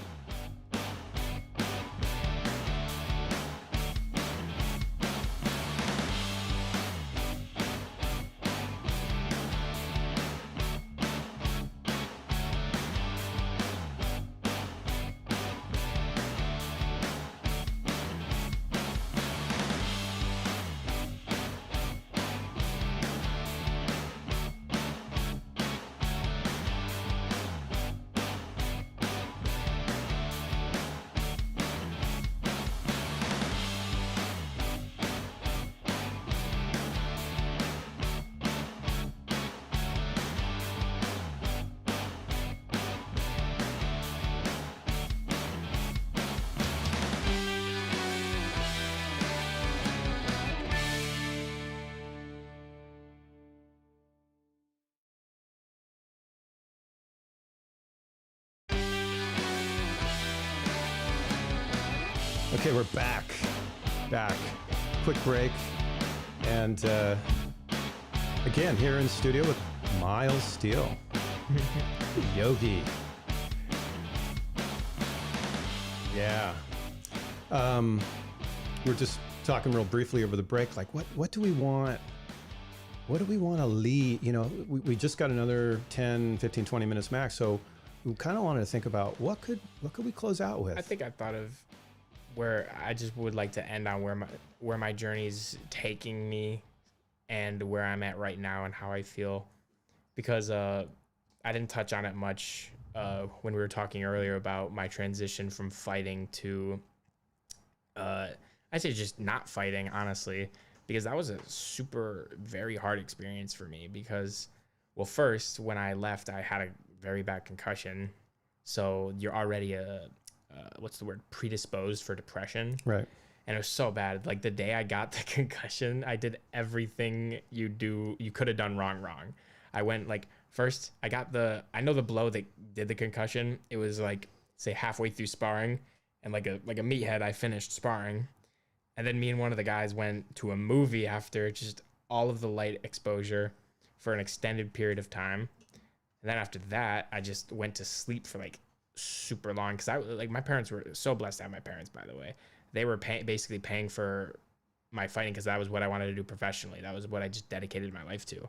Okay, we're back. Quick break. And again, here in the studio with Miles Steele, yogi. Yeah. We're just talking real briefly over the break, like what do we want? What do we want to lead? We just got another 10, 15, 20 minutes max. So we kind of wanted to think about what could we close out with? I think I thought of where I just would like to end on where my journey's taking me and where I'm at right now and how I feel, because I didn't touch on it much when we were talking earlier about my transition from fighting to I'd say just not fighting, honestly, because that was a very hard experience for me. Because, well, first, when I left, I had a very bad concussion, so you're already predisposed for depression. Right. And it was so bad. Like the day I got the concussion, I did everything you could have done wrong. I went first I know the blow that did the concussion. It was say halfway through sparring, and like a meathead, I finished sparring. And then me and one of the guys went to a movie after, just all of the light exposure for an extended period of time. And then after that, I just went to sleep for super long, because my parents were so blessed to have my parents, by the way. They were basically paying for my fighting, because that was what I wanted to do professionally. That was what I just dedicated my life to.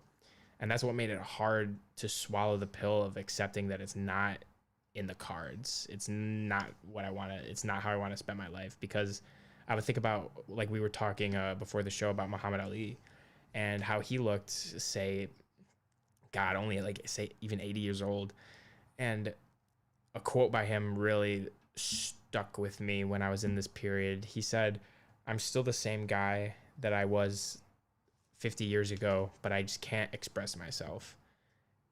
And that's what made it hard to swallow the pill of accepting that it's not in the cards. It's not what I want to, it's not how I want to spend my life. Because I would think about, we were talking before the show about Muhammad Ali, and how he looked, say, God, only like say even 80 years old. And a quote by him really stuck with me when I was in this period. He said, "I'm still the same guy that I was 50 years ago, but I just can't express myself."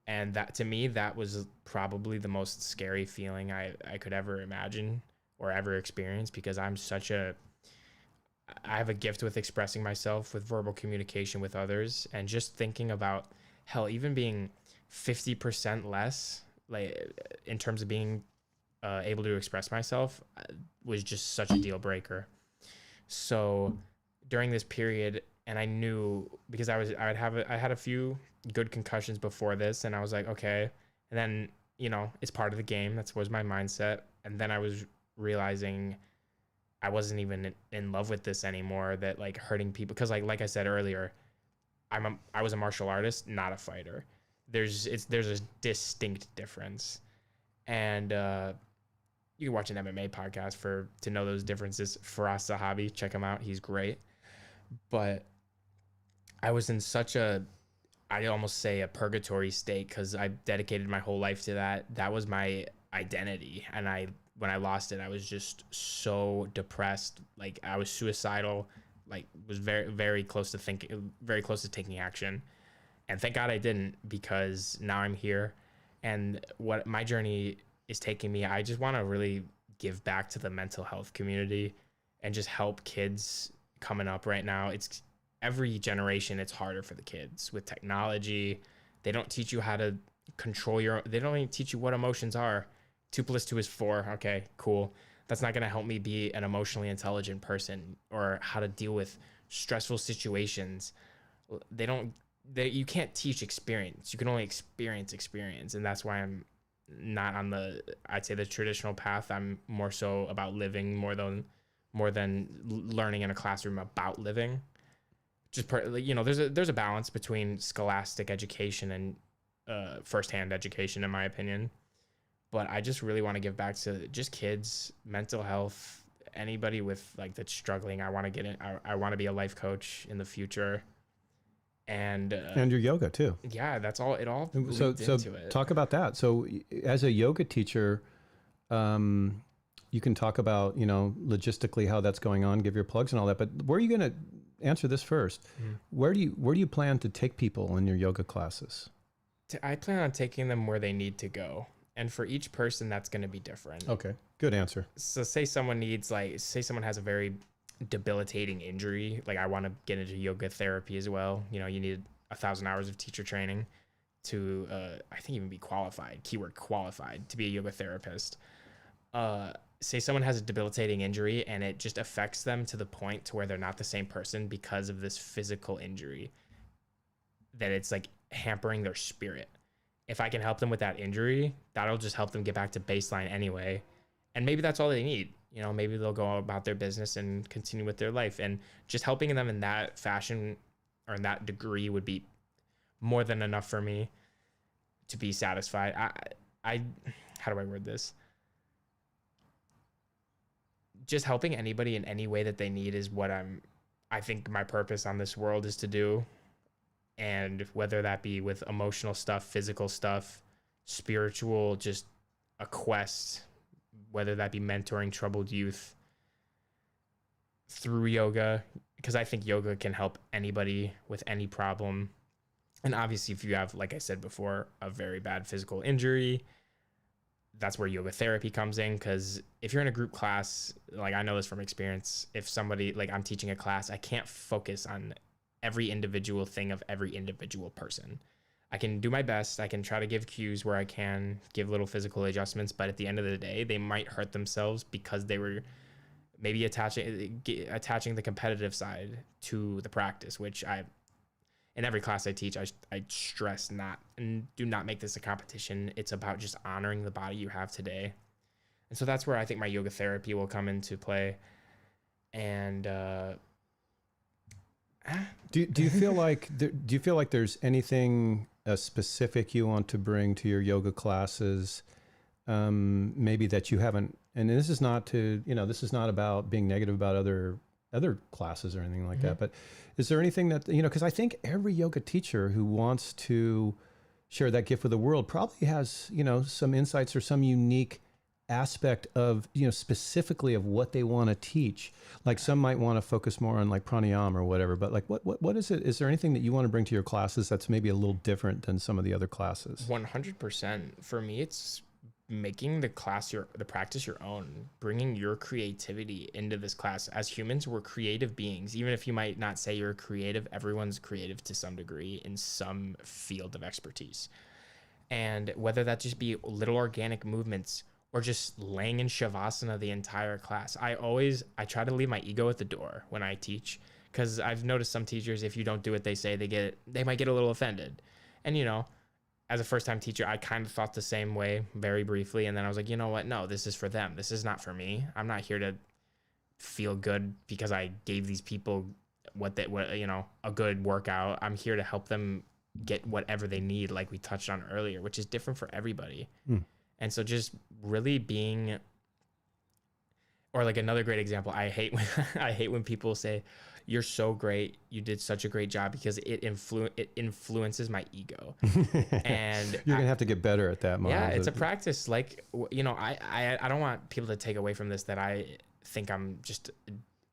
And that, to me, that was probably the most scary feeling I could ever imagine or ever experience, because I have a gift with expressing myself, with verbal communication with others, and just thinking about, hell, even being 50% less, like in terms of being able to express myself, was just such a deal breaker. So during this period, and I knew, because I had a few good concussions before this, and I was like, okay. And then, it's part of the game. That was my mindset. And then I was realizing I wasn't even in love with this anymore, that like hurting people, because like I said earlier, I was a martial artist, not a fighter. There's a distinct difference. And you can watch an MMA podcast to know those differences. Faraz Sahabi, check him out. He's great. But I was in such I'd almost say a purgatory state, because I dedicated my whole life to that. That was my identity. And when I lost it, I was just so depressed. Like, I was suicidal, like was very, very close to taking action. And thank God I didn't, because now I'm here. And what my journey is taking me, I just want to really give back to the mental health community and just help kids coming up right now. It's every generation, it's harder for the kids with technology. They don't teach you how to control they don't even teach you what emotions are. 2 + 2 is 4. Okay, cool. That's not going to help me be an emotionally intelligent person, or how to deal with stressful situations. You can't teach experience. You can only experience. And that's why I'm not on I'd say the traditional path. I'm more so about living more than learning in a classroom about living. Just there's a balance between scholastic education and firsthand education, in my opinion. But I just really want to give back to just kids, mental health, anybody with like that's struggling. I want to get in. I want to be a life coach in the future. And your yoga too. Yeah, that's all. It all leads into it. Talk about that. So as a yoga teacher, you can talk about, logistically how that's going on, give your plugs and all that. But where are you going to answer this first? Mm-hmm. Where do you plan to take people in your yoga classes? I plan on taking them where they need to go. And for each person, that's going to be different. Okay, good answer. So say someone has a very debilitating injury. Like, I want to get into yoga therapy as well. You need 1,000 hours of teacher training to, I think, even be qualified, keyword qualified, to be a yoga therapist. Say someone has a debilitating injury and it just affects them to the point to where they're not the same person because of this physical injury, that it's like hampering their spirit. If I can help them with that injury, that'll just help them get back to baseline anyway. And maybe that's all they need. Maybe they'll go about their business and continue with their life. And just helping them in that fashion or in that degree would be more than enough for me to be satisfied. How do I word this? Just helping anybody in any way that they need is what I think my purpose on this world is to do. And whether that be with emotional stuff, physical stuff, spiritual, just a quest, whether that be mentoring troubled youth through yoga, because I think yoga can help anybody with any problem. And obviously, if you have, like I said before, a very bad physical injury, that's where yoga therapy comes in. Because if you're in a group class, like I know this from experience, if somebody, like I'm teaching a class, I can't focus on every individual thing of every individual person. I can do my best. I can try to give cues where I can, give little physical adjustments, but at the end of the day, they might hurt themselves because they were maybe attaching the competitive side to the practice, which in every class I teach, I stress do not make this a competition. It's about just honoring the body you have today. And so that's where I think my yoga therapy will come into play. And, do you feel like there's anything specific you want to bring to your yoga classes, maybe that you haven't? And this is not about being negative about other other classes or anything like that. But is there anything that, because I think every yoga teacher who wants to share that gift with the world probably has, some insights or some unique aspect of, specifically of what they want to teach. Like some might want to focus more on like pranayama or whatever, but like what is it? Is there anything that you want to bring to your classes that's maybe a little different than some of the other classes? 100%. For me, it's making the practice your own, bringing your creativity into this class. As humans, we're creative beings. Even if you might not say you're creative, everyone's creative to some degree in some field of expertise. And whether that just be little organic movements or just laying in shavasana the entire class, I try to leave my ego at the door when I teach, because I've noticed some teachers, if you don't do what they say, they might get a little offended. And as a first-time teacher, I kind of thought the same way very briefly. And then I was like, you know what? No, this is for them. This is not for me. I'm not here to feel good because I gave these people a good workout. I'm here to help them get whatever they need, like we touched on earlier, which is different for everybody. And so just really being, or like another great example, I hate when people say, you're so great, you did such a great job, because it influences my ego. And you're gonna have to get better at that. Yeah, it's a practice. Like, I don't want people to take away from this that I think I'm just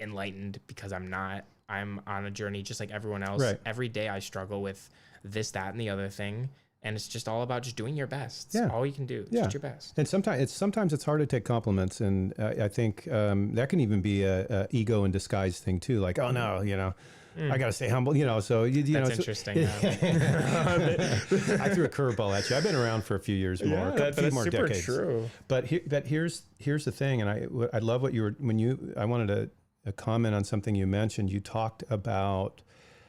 enlightened, because I'm not. I'm on a journey just like everyone else. Right. Every day I struggle with this, that, and the other thing. And it's just all about just doing your best. It's all you can do. Just your best. And sometimes it's hard to take compliments. And I think that can even be a ego in disguise thing too. Like, oh no, I got to stay humble, so that's interesting. I threw a curveball at you. I've been around for a few years more, a few more super decades. True. But here's the thing. And I love what I wanted to comment on something you mentioned. You talked about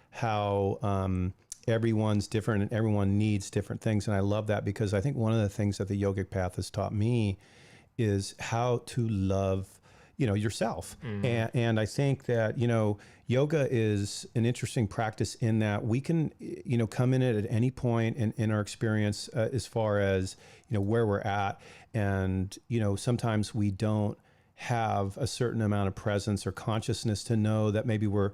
how, everyone's different and everyone needs different things. And I love that, because I think one of the things that the yogic path has taught me is how to love, yourself. And I think that, yoga is an interesting practice in that we can, come in it at any point in our experience as far as, where we're at. And, sometimes we don't have a certain amount of presence or consciousness to know that maybe we're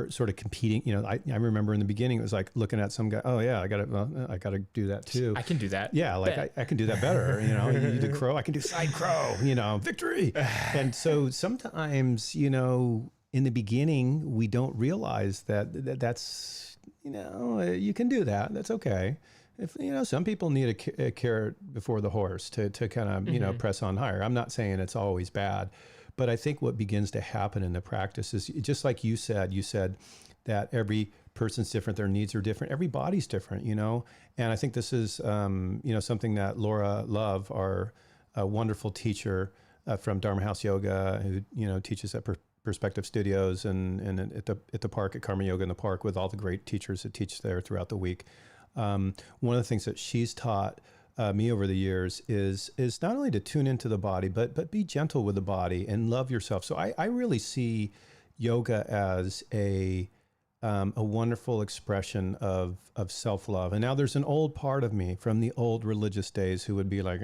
sort of competing. I remember in the beginning, it was like looking at some guy. Oh yeah, I got to do that too. I can do that. Yeah, like I can do that better. You do crow, I can do side crow. Victory. And so sometimes, in the beginning, we don't realize that's you can do that. That's okay. If some people need a carrot before the horse to kind of press on higher. I'm not saying it's always bad. But I think what begins to happen in the practice is just like you said that every person's different, their needs are different, every body's different, And I think this is, something that Laura Love, our wonderful teacher from Dharma House Yoga, who, teaches at Perspective Studios and at the park, at Karma Yoga in the park, with all the great teachers that teach there throughout the week. One of the things that she's taught me over the years is not only to tune into the body, but be gentle with the body and love yourself. So I really see yoga as a wonderful expression of self-love. And now there's an old part of me from the old religious days who would be like,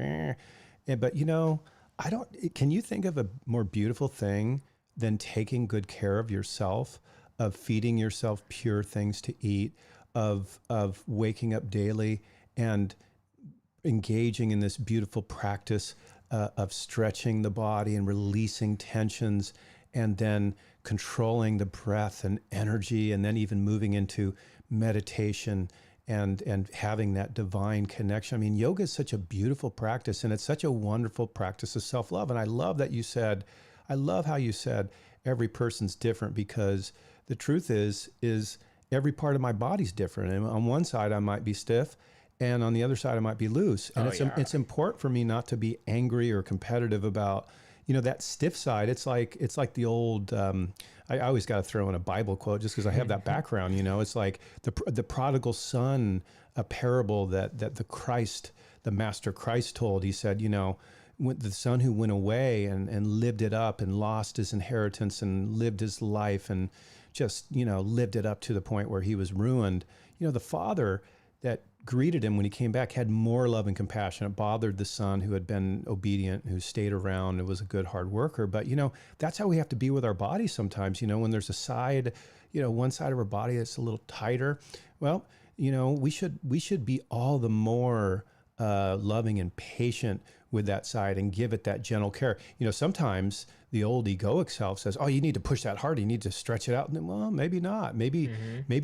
but can you think of a more beautiful thing than taking good care of yourself, of feeding yourself pure things to eat, of waking up daily and engaging in this beautiful practice of stretching the body and releasing tensions, and then controlling the breath and energy, and then even moving into meditation and having that divine connection. I mean, yoga is such a beautiful practice, and it's such a wonderful practice of self-love. And I love how you said every person's different, because the truth is every part of my body's different. And on one side I might be stiff, and on the other side, I might be loose. And it's important for me not to be angry or competitive about, that stiff side. It's like the old, I always got to throw in a Bible quote just because I have that background, it's like the prodigal son, a parable that the master Christ told. He said, when the son who went away and lived it up and lost his inheritance and lived his life and just, lived it up to the point where he was ruined. The father that greeted him when he came back had more love and compassion. It bothered the son who had been obedient, who stayed around and was a good hard worker. But, that's how we have to be with our body sometimes. When there's a side, one side of our body that's a little tighter, well, we should be all the more loving and patient with that side and give it that gentle care. Sometimes the old egoic self says, oh, you need to push that hard. You need to stretch it out. And then, well, maybe not. Maybe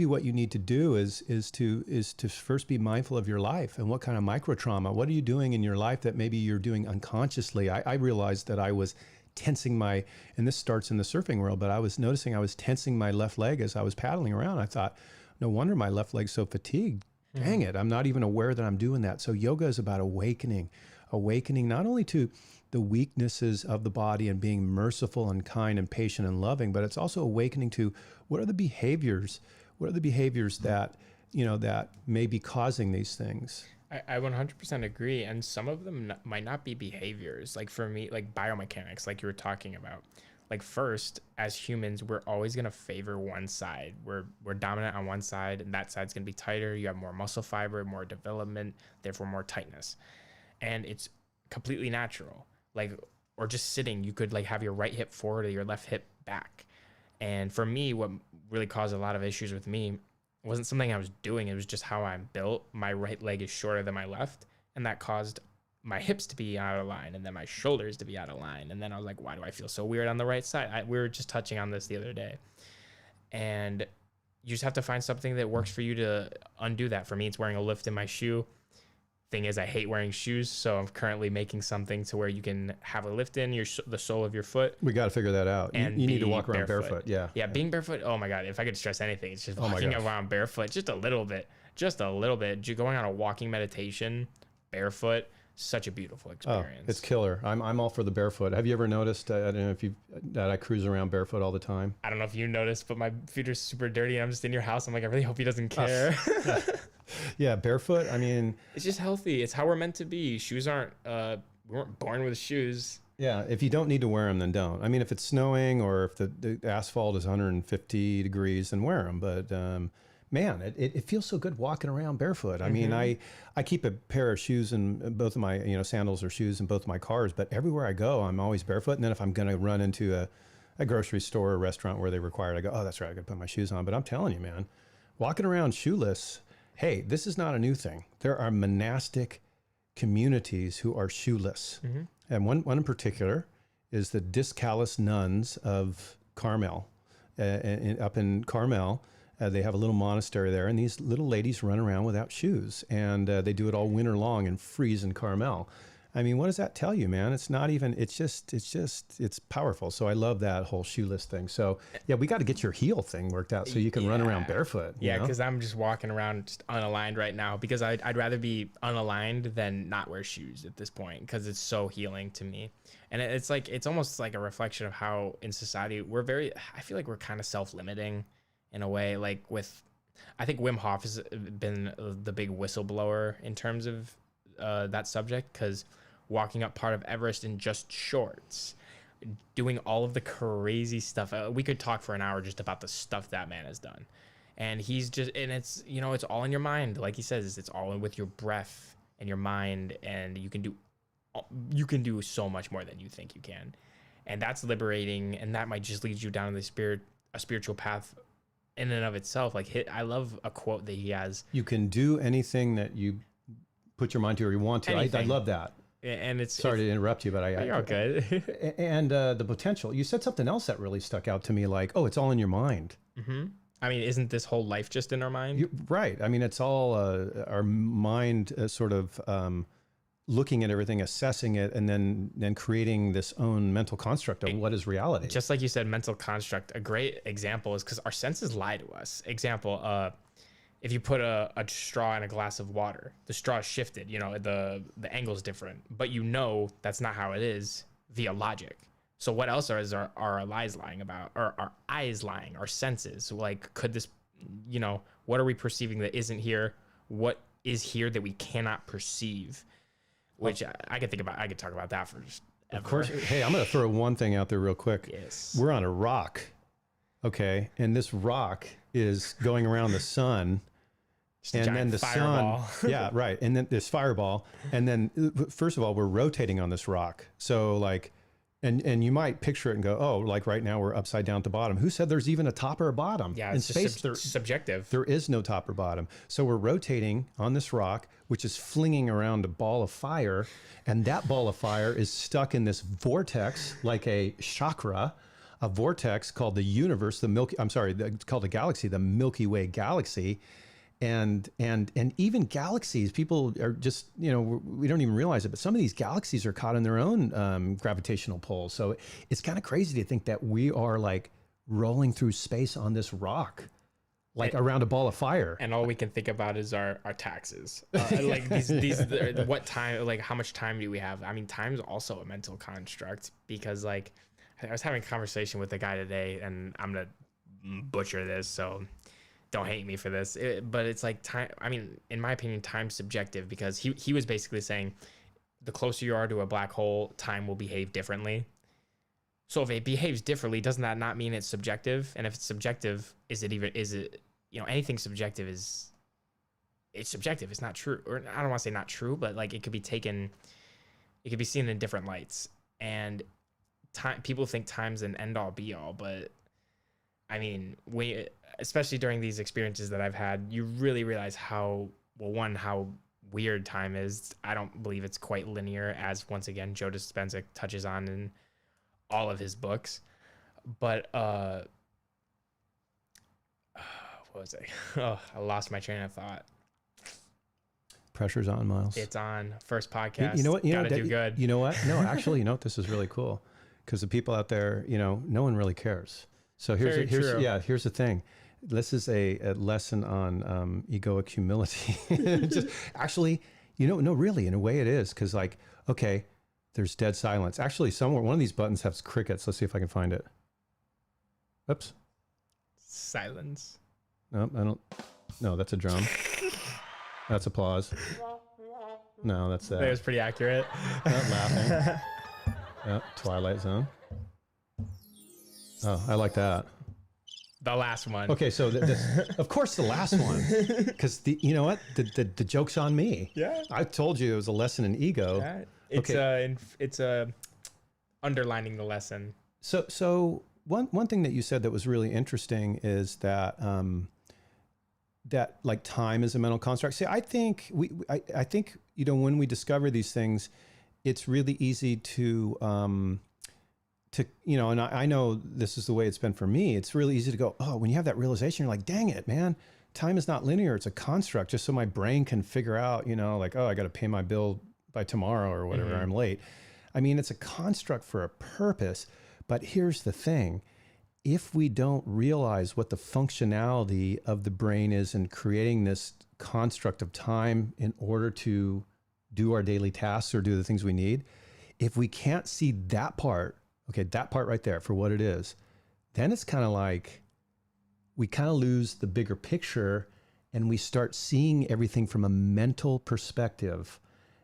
what you need to do is to first be mindful of your life and what kind of micro trauma. What are you doing in your life that maybe you're doing unconsciously? I realized that I was tensing and this starts in the surfing world, but I was noticing I was tensing my left leg as I was paddling around. I thought, no wonder my left leg's so fatigued. Dang it. I'm not even aware that I'm doing that. So yoga is about awakening not only to the weaknesses of the body and being merciful and kind and patient and loving, but it's also awakening to what are the behaviors that, that may be causing these things. I 100% agree. And some of them might not be behaviors. Like for me, like biomechanics, like you were talking about. Like first, as humans, we're always going to favor one side. We're dominant on one side, and that side's going to be tighter. You have more muscle fiber, more development, therefore more tightness. And it's completely natural. Like, or just sitting, you could like have your right hip forward or your left hip back. And for me, what really caused a lot of issues with me wasn't something I was doing. It was just how I'm built. My right leg is shorter than my left, and that caused my hips to be out of line and then my shoulders to be out of line. And then I was like, why do I feel so weird on the right side? We were just touching on this the other day. And you just have to find something that works for you to undo that. For me, it's wearing a lift in my shoe. Thing is, I hate wearing shoes, so I'm currently making something to where you can have a lift in the sole of your foot. We got to figure that out. And you need to walk around barefoot. Yeah, being barefoot. Oh my God. If I could stress anything, it's just walking around barefoot, just a little bit. Going on a walking meditation barefoot. Such a beautiful experience. Oh, it's killer. I'm all for the barefoot. Have you ever noticed, I don't know if that I cruise around barefoot all the time? I don't know if you noticed, but my feet are super dirty and I'm just in your house. I'm like, I really hope he doesn't care. Yeah, barefoot. I mean, it's just healthy. It's how we're meant to be. Shoes aren't, we weren't born with shoes. Yeah, if you don't need to wear them, then don't. I mean, if it's snowing or if the asphalt is 150 degrees, then wear them. But man, it feels so good walking around barefoot. I mean, I keep a pair of shoes in both of my, sandals or shoes in both of my cars, but everywhere I go, I'm always barefoot. And then if I'm going to run into a grocery store or restaurant where they require it, I go, oh, that's right, I got to put my shoes on. But I'm telling you, man, walking around shoeless, hey, this is not a new thing. There are monastic communities who are shoeless. And one in particular is the Discalced nuns of Carmel. Up in Carmel, they have a little monastery there, and these little ladies run around without shoes, and they do it all winter long and freeze in Carmel. I mean, what does that tell you, man? It's powerful. So I love that whole shoeless thing. So yeah, we got to get your heel thing worked out so you can run around barefoot. Yeah, because I'm just walking around just unaligned right now because I'd rather be unaligned than not wear shoes at this point because it's so healing to me. And it's almost like a reflection of how in society I feel like we're kind of self-limiting in a way. Like I think Wim Hof has been the big whistleblower in terms of that subject, because walking up part of Everest in just shorts, doing all of the crazy stuff. We could talk for an hour just about the stuff that man has done. And it's, it's all in your mind. Like he says, it's all with your breath and your mind, and you can do so much more than you think you can. And that's liberating, and that might just lead you down a spiritual path in and of itself. Like I love a quote that he has. You can do anything that you put your mind to or you want to. I love that. And sorry to interrupt you, but you're okay. And the potential. You said something else that really stuck out to me, like, oh, it's all in your mind. I mean, isn't this whole life just in our mind? Right. I mean, it's all our mind sort of looking at everything, assessing it, and then creating this own mental construct of what is reality. Just like you said, mental construct. A great example is because our senses lie to us. Example, if you put a straw in a glass of water, the straw is shifted, the angle is different, but that's not how it is via logic. So what else are our lies lying about, or our eyes lying, our senses? Like, could this, what are we perceiving that isn't here? What is here that we cannot perceive? Which I could talk about that for just ever. Of course. Hey, I'm going to throw one thing out there real quick. Yes. We're on a rock. Okay. And this rock is going around the sun a and giant then the fireball. sun, yeah, right. And then this fireball. And then first of all, we're rotating on this rock. So like, and you might picture it and go, oh, like right now we're upside down at the bottom. Who said there's even a top or a bottom? Yeah, in it's space? just subjective. There is no top or bottom. So we're rotating on this rock, which is flinging around a ball of fire. And that ball of fire is stuck in this vortex, like a chakra, a vortex called the universe, it's called a galaxy, the Milky Way galaxy. And even galaxies, people are just, we don't even realize it, but some of these galaxies are caught in their own gravitational pull. So it's kind of crazy to think that we are like rolling through space on this rock, like around a ball of fire. And all we can think about is our taxes. Like these, what time, like how much time do we have? I mean, time is also a mental construct, because like I was having a conversation with a guy today, and I'm going to butcher this, so don't hate me for this, but it's like time. I mean, in my opinion, time's subjective, because he was basically saying the closer you are to a black hole, time will behave differently. So if it behaves differently, doesn't that not mean it's subjective? And if it's subjective, is it anything subjective it's subjective. It's not true. Or I don't want to say not true, but like it could be seen in different lights. And people think time's an end all be all, but I mean, especially during these experiences that I've had, you really realize how weird time is. I don't believe it's quite linear, as once again Joe Dispenza touches on in all of his books. But what was it? Oh, I lost my train of thought. Pressure's on, Miles. It's on. First podcast. You know what? Gotta do good. You know what? No, actually, this is really cool, because the people out there, no one really cares. So here's the thing. This is a lesson on egoic humility. Just actually, no, really, in a way it is, because like, okay, there's dead silence. Actually, somewhere one of these buttons has crickets. Let's see if I can find it. Oops. Silence. No, I don't. No, that's a drum. That's applause. No, that's that. That was pretty accurate. Not laughing. Twilight Zone. Oh, I like that. The last one. Okay, so of course the last one, because you know what, the joke's on me. Yeah. I told you it was a lesson in ego. Yeah. It's underlining the lesson. So one thing that you said that was really interesting is that that like time is a mental construct. See, I think I think when we discover these things, it's really easy to and I know this is the way it's been for me. It's really easy to go, oh, when you have that realization, you're like, dang it, man, time is not linear. It's a construct, just so my brain can figure out, like, oh, I got to pay my bill by tomorrow or whatever. I'm late. I mean, it's a construct for a purpose. But here's the thing. If we don't realize what the functionality of the brain is in creating this construct of time in order to do our daily tasks or do the things we need, if we can't see that part, okay, that part right there for what it is, then it's kind of like we kind of lose the bigger picture, and we start seeing everything from a mental perspective.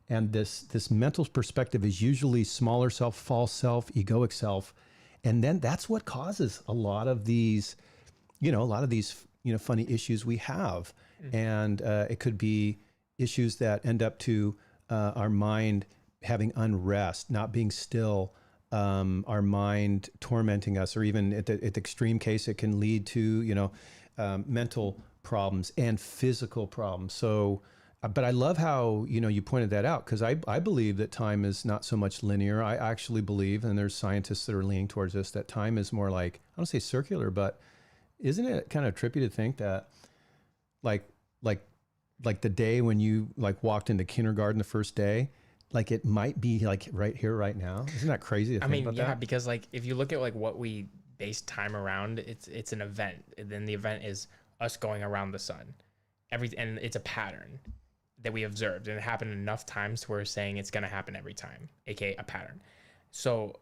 And this mental perspective is usually smaller self, false self, egoic self. And then that's what causes a lot of these, funny issues we have. And it could be issues that end up to our mind having unrest, not being still, our mind tormenting us, or even at the extreme case, it can lead to, mental problems and physical problems. So, but I love how, you pointed that out, because I believe that time is not so much linear. I actually believe, and there's scientists that are leaning towards this, that time is more like, I don't say circular, but isn't it kind of trippy to think that like the day when you like walked into kindergarten the first day, like it might be like right here, right now. Isn't that crazy to think about that? Because like if you look at like what we base time around, it's an event. And then the event is us going around the sun. And it's a pattern that we observed, and it happened enough times to where we're saying it's gonna happen every time, aka a pattern. So,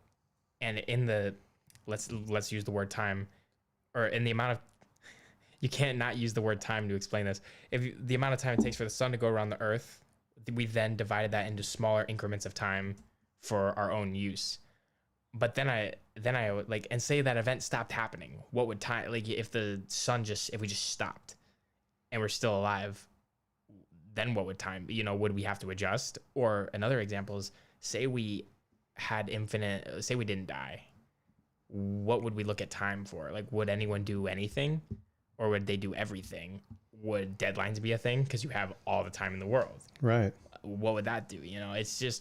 and in the let's use the word time, or in the amount of, you can't not use the word time to explain this. The amount of time it takes for the sun to go around the earth, we then divided that into smaller increments of time for our own use. But then I like, and say that event stopped happening, what would time, like if the sun if we just stopped and we're still alive, then what would time, would we have to adjust? Or another example is, say we didn't die. What would we look at time for? Like, would anyone do anything, or would they do everything? Would deadlines be a thing because you have all the time in the world? Right. What would that do? It's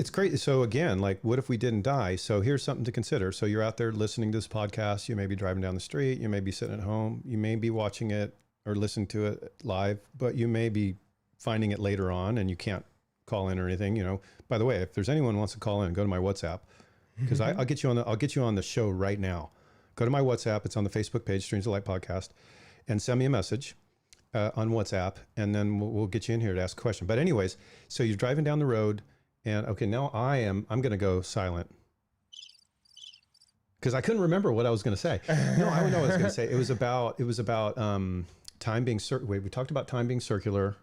crazy. So again, like, what if we didn't die? So here's something to consider. So you're out there listening to this podcast. You may be driving down the street. You may be sitting at home. You may be watching it or listening to it live, but you may be finding it later on and you can't call in or anything. By the way, if there's anyone who wants to call in, go to my WhatsApp, because I'll get you on the show right now. Go to my WhatsApp. It's on the Facebook page, Streams of Light Podcast, and send me a message on WhatsApp, and then we'll get you in here to ask a question. But anyways, so you're driving down the road, and okay, now I'm going to go silent because I couldn't remember what I was going to say. No, I know what I was going to say. It was about time being we talked about time being circular.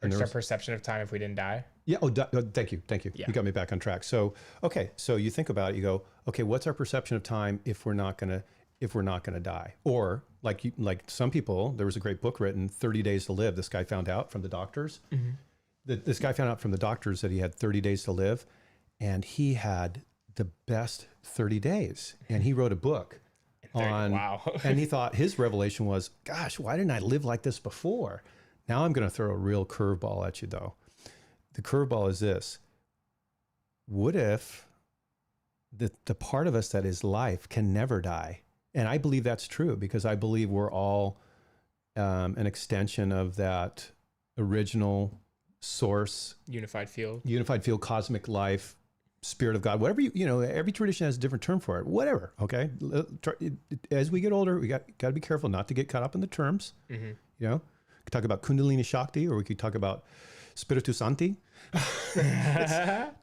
And our perception of time if we didn't die. Yeah. Thank you. Yeah. You got me back on track. So, okay. So you think about it, you go, okay, what's our perception of time if we're not going to die? Or like some people, there was a great book written, 30 Days to Live. This guy found out from the doctors. This guy found out from the doctors that he had 30 days to live, and he had the best 30 days. And he wrote a book on, wow. And he thought his revelation was, gosh, why didn't I live like this before? Now I'm going to throw a real curveball at you, though. The curveball is this. What if the part of us that is life can never die? And I believe that's true, because I believe we're all an extension of that original source. Unified field, cosmic life, spirit of God, whatever every tradition has a different term for it, whatever. Okay. As we get older, we got to be careful not to get caught up in the terms, We could talk about Kundalini Shakti, or we could talk about Spiritu Santi.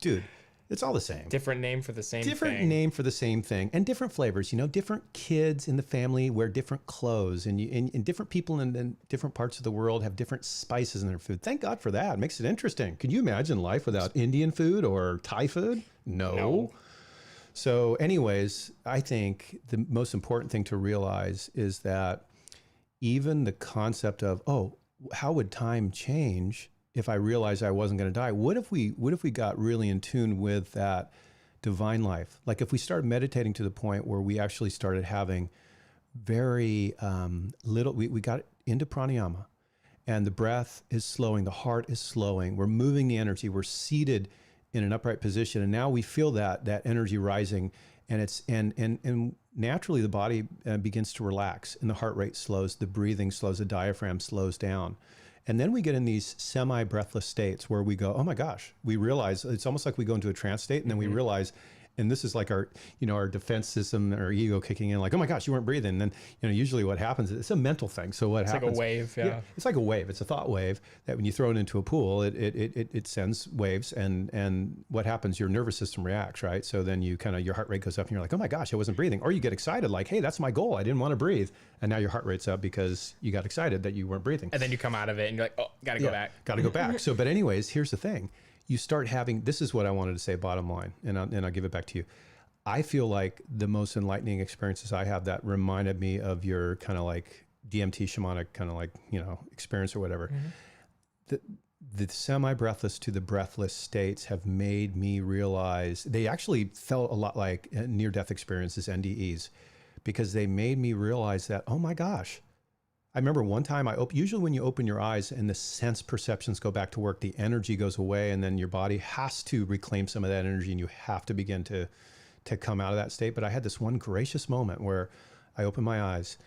Dude, it's all the same. Different name for the same thing. Different name for the same thing. And different flavors. Different kids in the family wear different clothes. And different people in different parts of the world have different spices in their food. Thank God for that. It makes it interesting. Can you imagine life without Indian food or Thai food? No. So anyways, I think the most important thing to realize is that even the concept of, how would time change if I realized I wasn't going to die? What if we got really in tune with that divine life? Like if we started meditating to the point where we actually started having very little, we got into pranayama, and the breath is slowing, the heart is slowing, we're moving the energy, we're seated in an upright position, and now we feel that energy rising, and it's and naturally the body begins to relax, and the heart rate slows, the breathing slows, the diaphragm slows down. And then we get in these semi-breathless states where we go, oh my gosh, we realize it's almost like we go into a trance state, and then we realize, and this is like our defense system, our ego kicking in, like, oh my gosh, you weren't breathing. And then, usually what happens, it's a mental thing. So what happens? It's like a wave. Yeah. It's like a wave. It's a thought wave that when you throw it into a pool, it sends waves, and what happens? Your nervous system reacts, right? So then your heart rate goes up, and you're like, oh my gosh, I wasn't breathing. Or you get excited, like, hey, that's my goal. I didn't want to breathe. And now your heart rate's up because you got excited that you weren't breathing. And then you come out of it and you're like, oh, gotta go back. Got to go back. So, but anyways, here's the thing. You start having, this is what I wanted to say, bottom line, and I'll give it back to you. I feel like the most enlightening experiences I have that reminded me of your kind of like DMT shamanic kind of like, experience or whatever. The semi-breathless to the breathless states have made me realize, they actually felt a lot like near-death experiences, NDEs, because they made me realize that, oh my gosh, I remember one time usually when you open your eyes and the sense perceptions go back to work, the energy goes away, and then your body has to reclaim some of that energy, and you have to begin to come out of that state. But I had this one gracious moment where I opened my eyes,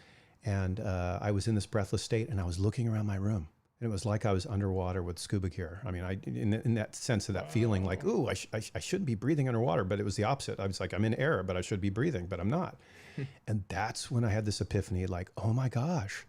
and I was in this breathless state, and I was looking around my room, and it was like I was underwater with scuba gear. I mean, in that sense of that feeling, like, ooh, I shouldn't be breathing underwater, but it was the opposite. I was like, I'm in air, but I should be breathing, but I'm not. And that's when I had this epiphany, like, oh my gosh,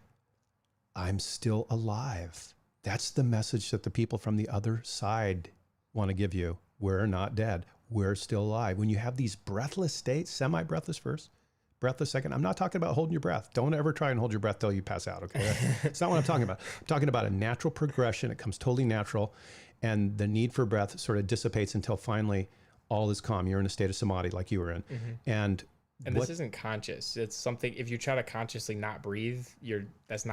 I'm still alive. That's the message that the people from the other side want to give you. We're not dead. We're still alive. When you have these breathless states, semi-breathless first, breathless second. I'm not talking about holding your breath. Don't ever try and hold your breath till you pass out, okay? It's not what I'm talking about. I'm talking about a natural progression. It comes totally natural, and the need for breath sort of dissipates until finally all is calm. You're in a state of samadhi like you were in. And And this isn't conscious. It's something, if you try to consciously not breathe, it's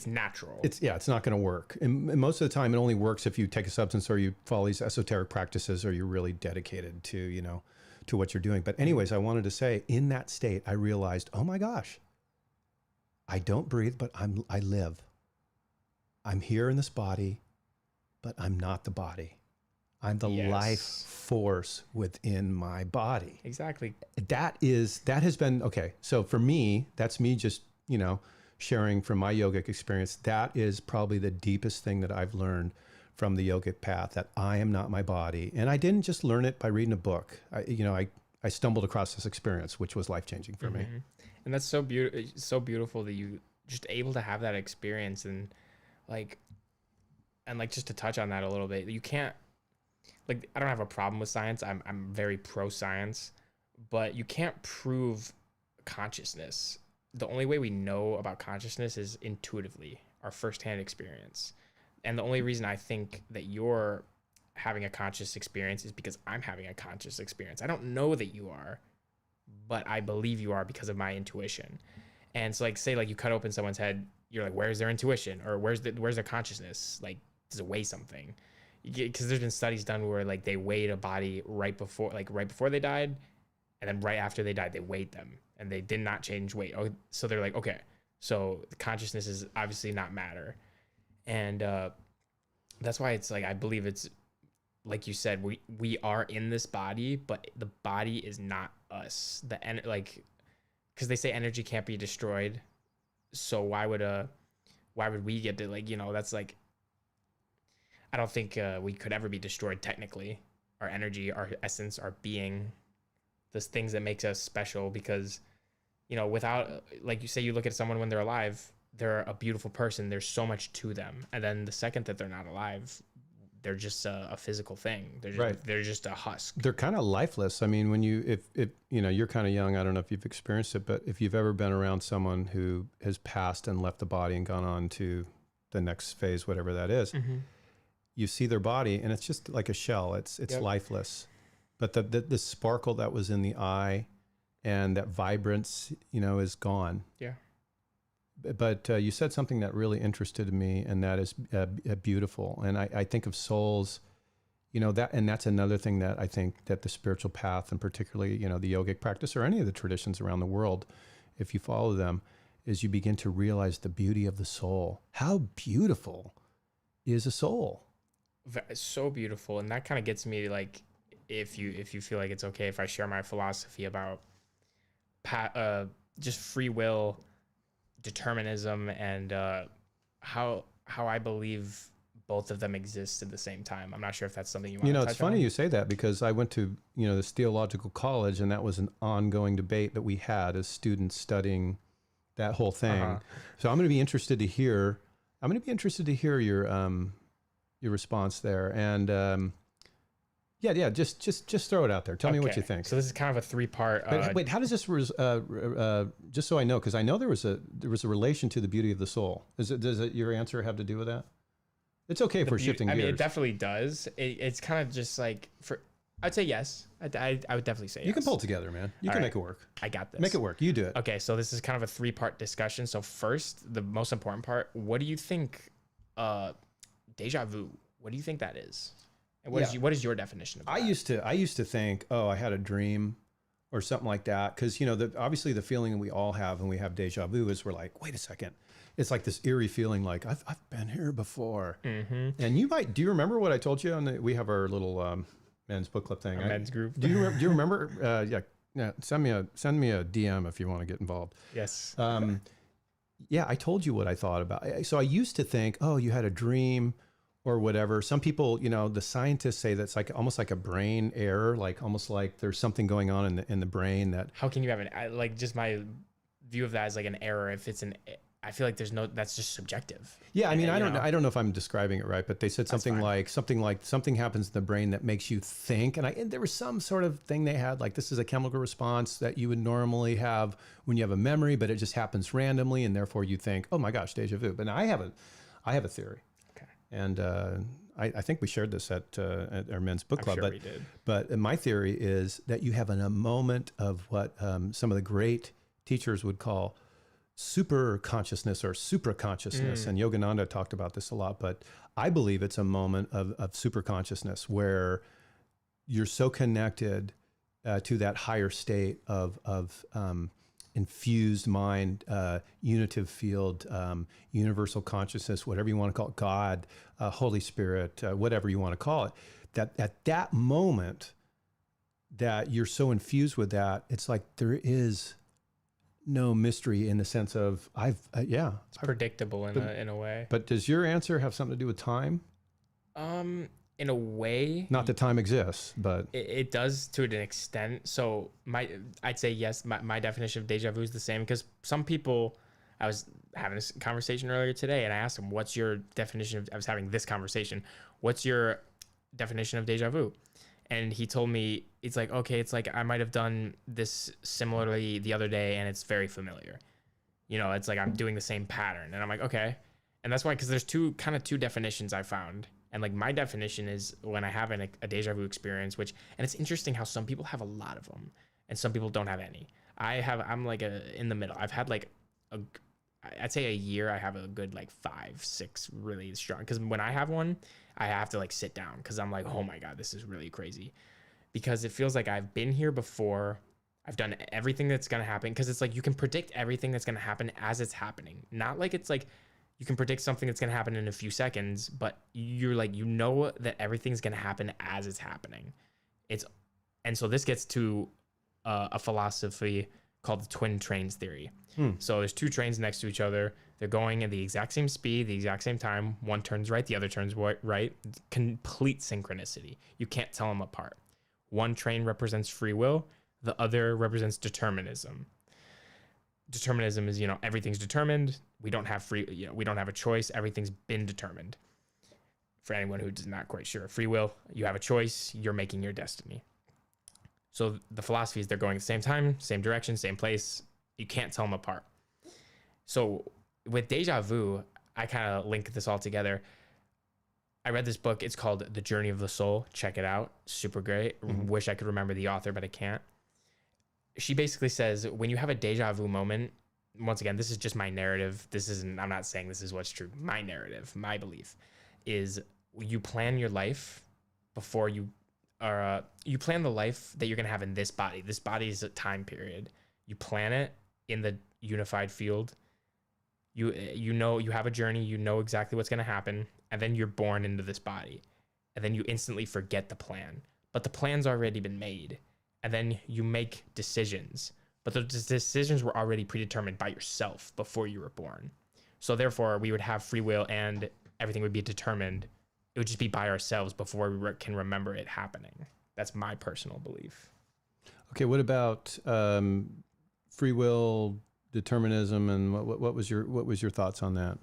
natural. It's not going to work. And most of the time it only works if you take a substance or you follow these esoteric practices or you're really dedicated to, you know, to what you're doing. But anyways, I wanted to say in that state, I realized, oh my gosh, I don't breathe, but I live. I'm here in this body, but I'm not the body. I'm the life force within my body. Exactly. That has been, okay. So for me, that's me just, you know, sharing from my yogic experience. That is probably the deepest thing that I've learned from the yogic path, that I am not my body. And I didn't just learn it by reading a book. I stumbled across this experience, which was life-changing for me. And that's so beautiful that you just able to have that experience. And just to touch on that a little bit, you can't, like, I don't have a problem with science. I'm very pro science, but you can't prove consciousness. The only way we know about consciousness is intuitively, our firsthand experience. And the only reason I think that you're having a conscious experience is because I'm having a conscious experience. I don't know that you are, but I believe you are because of my intuition. And so, like, say, like, you cut open someone's head, you're like, where's their intuition? Or where's their consciousness? Like, does it weigh something? Because there's been studies done where, like, they weighed a body right before they died, and then right after they died, they weighed them, and they did not change weight. Oh, so they're like, okay, so consciousness is obviously not matter. And that's why it's like, I believe it's, like you said, we are in this body, but the body is not us. Because they say energy can't be destroyed, so why would we get to, like, you know, that's like, I don't think we could ever be destroyed technically. Our energy, our essence, our being, those things that makes us special. Because, you know, without, like you say, you look at someone when they're alive, they're a beautiful person. There's so much to them. And then the second that they're not alive, they're just a physical thing. They're just a husk. They're kind of lifeless. I mean, when if you know, you're kind of young, I don't know if you've experienced it, but if you've ever been around someone who has passed and left the body and gone on to the next phase, whatever that is, you see their body and it's just like a shell. It's lifeless. But the sparkle that was in the eye and that vibrance, you know, is gone. Yeah. But you said something that really interested me, and that is beautiful. And I think of souls, you know, and that's another thing that I think that the spiritual path, and particularly, you know, the yogic practice or any of the traditions around the world, if you follow them, is you begin to realize the beauty of the soul. How beautiful is a soul? So beautiful. And that kind of gets me, like, if you feel like it's okay if I share my philosophy about just free will, determinism, and how I believe both of them exist at the same time. I'm not sure if that's something you want to touch on. You know, it's funny you say that, because I went to, you know, this theological college, and that was an ongoing debate that we had as students studying that whole thing. So I'm going to be interested to hear your response there. And just throw it out there. Tell me what you think. So this is kind of a three-part. Wait, how does this? Just so I know, because I know there was a relation to the beauty of the soul. Does your answer have to do with that? It's okay if we're shifting gears. I mean, it definitely does. It's kind of just like I'd say yes. I would definitely say yes. You can pull it together, man. You can make it work. I got this. Make it work. You do it. Okay, so this is kind of a three-part discussion. So first, the most important part. What do you think? Deja vu. What do you think that is? And what is your definition of that? I used to think, oh, I had a dream or something like that. Because, you know, obviously the feeling we all have when we have deja vu is we're like, wait a second. It's like this eerie feeling like I've been here before. And do you remember what I told you? We have our little men's book club thing. Men's group. Do you remember? Yeah. Send me a DM if you want to get involved. Yes. Yeah, I told you what I thought about. So I used to think, oh, you had a dream or whatever. Some people, you know, the scientists say that's like almost like a brain error, like almost like there's something going on in the brain that. How can you have just my view of that is like an error. If it's I feel like that's just subjective. Yeah, I mean, I don't know if I'm describing it right, but they said something like something happens in the brain that makes you think. And there was some sort of thing they had, like this is a chemical response that you would normally have when you have a memory, but it just happens randomly, and therefore you think, oh my gosh, deja vu. But now I have a theory. Okay. And I think we shared this at our men's book I'm club, sure we did. but my theory is that you have a moment of what some of the great teachers would call super consciousness or supra consciousness. And Yogananda talked about this a lot, but I believe it's a moment of super consciousness where you're so connected to that higher state of infused mind, unitive field, universal consciousness, whatever you want to call it, God, Holy Spirit, whatever you want to call it, that at that moment that you're so infused with that, it's like there is no mystery in the sense of It's predictable in a way. But does your answer have something to do with time? In a way, Not that time exists, but it does to an extent. So I'd say yes. My definition of deja vu is the same, because some people, I was having this conversation earlier today, and I asked them, "What's your definition of?" I was having this conversation. What's your definition of deja vu? And he told me, it's like, okay, it's like I might have done this similarly the other day, and it's very familiar. You know, it's like I'm doing the same pattern, and I'm like, okay. And that's why, because there's two definitions I found. And like my definition is when I have a deja vu experience, and it's interesting how some people have a lot of them and some people don't have any. I'm like in the middle. I've had like I'd say a year. I have a good like 5, 6 really strong. Because when I have one, I have to like sit down because I'm like, oh my God, this is really crazy. Because it feels like I've been here before. I've done everything that's going to happen. Because it's like you can predict everything that's going to happen as it's happening. Not like it's like you can predict something that's going to happen in a few seconds, but you're like, you know that everything's going to happen as it's happening. And so this gets to a philosophy called the twin trains theory. So there's 2 trains next to each other. They're going at the exact same speed, the exact same time. One turns right, the other turns right. Complete synchronicity. You can't tell them apart. One train represents free will. The other represents determinism. Determinism is, everything's determined. We don't have we don't have a choice. Everything's been determined. For anyone who's not quite sure, free will, you have a choice. You're making your destiny. So the philosophy is they're going at the same time, same direction, same place. You can't tell them apart. So with deja vu, I kind of link this all together. I read this book. It's called The Journey of the Soul. Check it out. Super great. Wish I could remember the author, but I can't. She basically says when you have a deja vu moment, once again, this is just my narrative. I'm not saying this is what's true. My narrative, my belief is you plan your life before you plan the life that you're going to have in this body. This body is a time period. You plan it in the unified field. You know, you have a journey, you know exactly what's going to happen, and then you're born into this body. And then you instantly forget the plan. But the plan's already been made. And then you make decisions. But those decisions were already predetermined by yourself before you were born. So therefore, we would have free will and everything would be determined. It would just be by ourselves before we can remember it happening. That's my personal belief. Okay, what about free will, determinism, and what was your thoughts on that?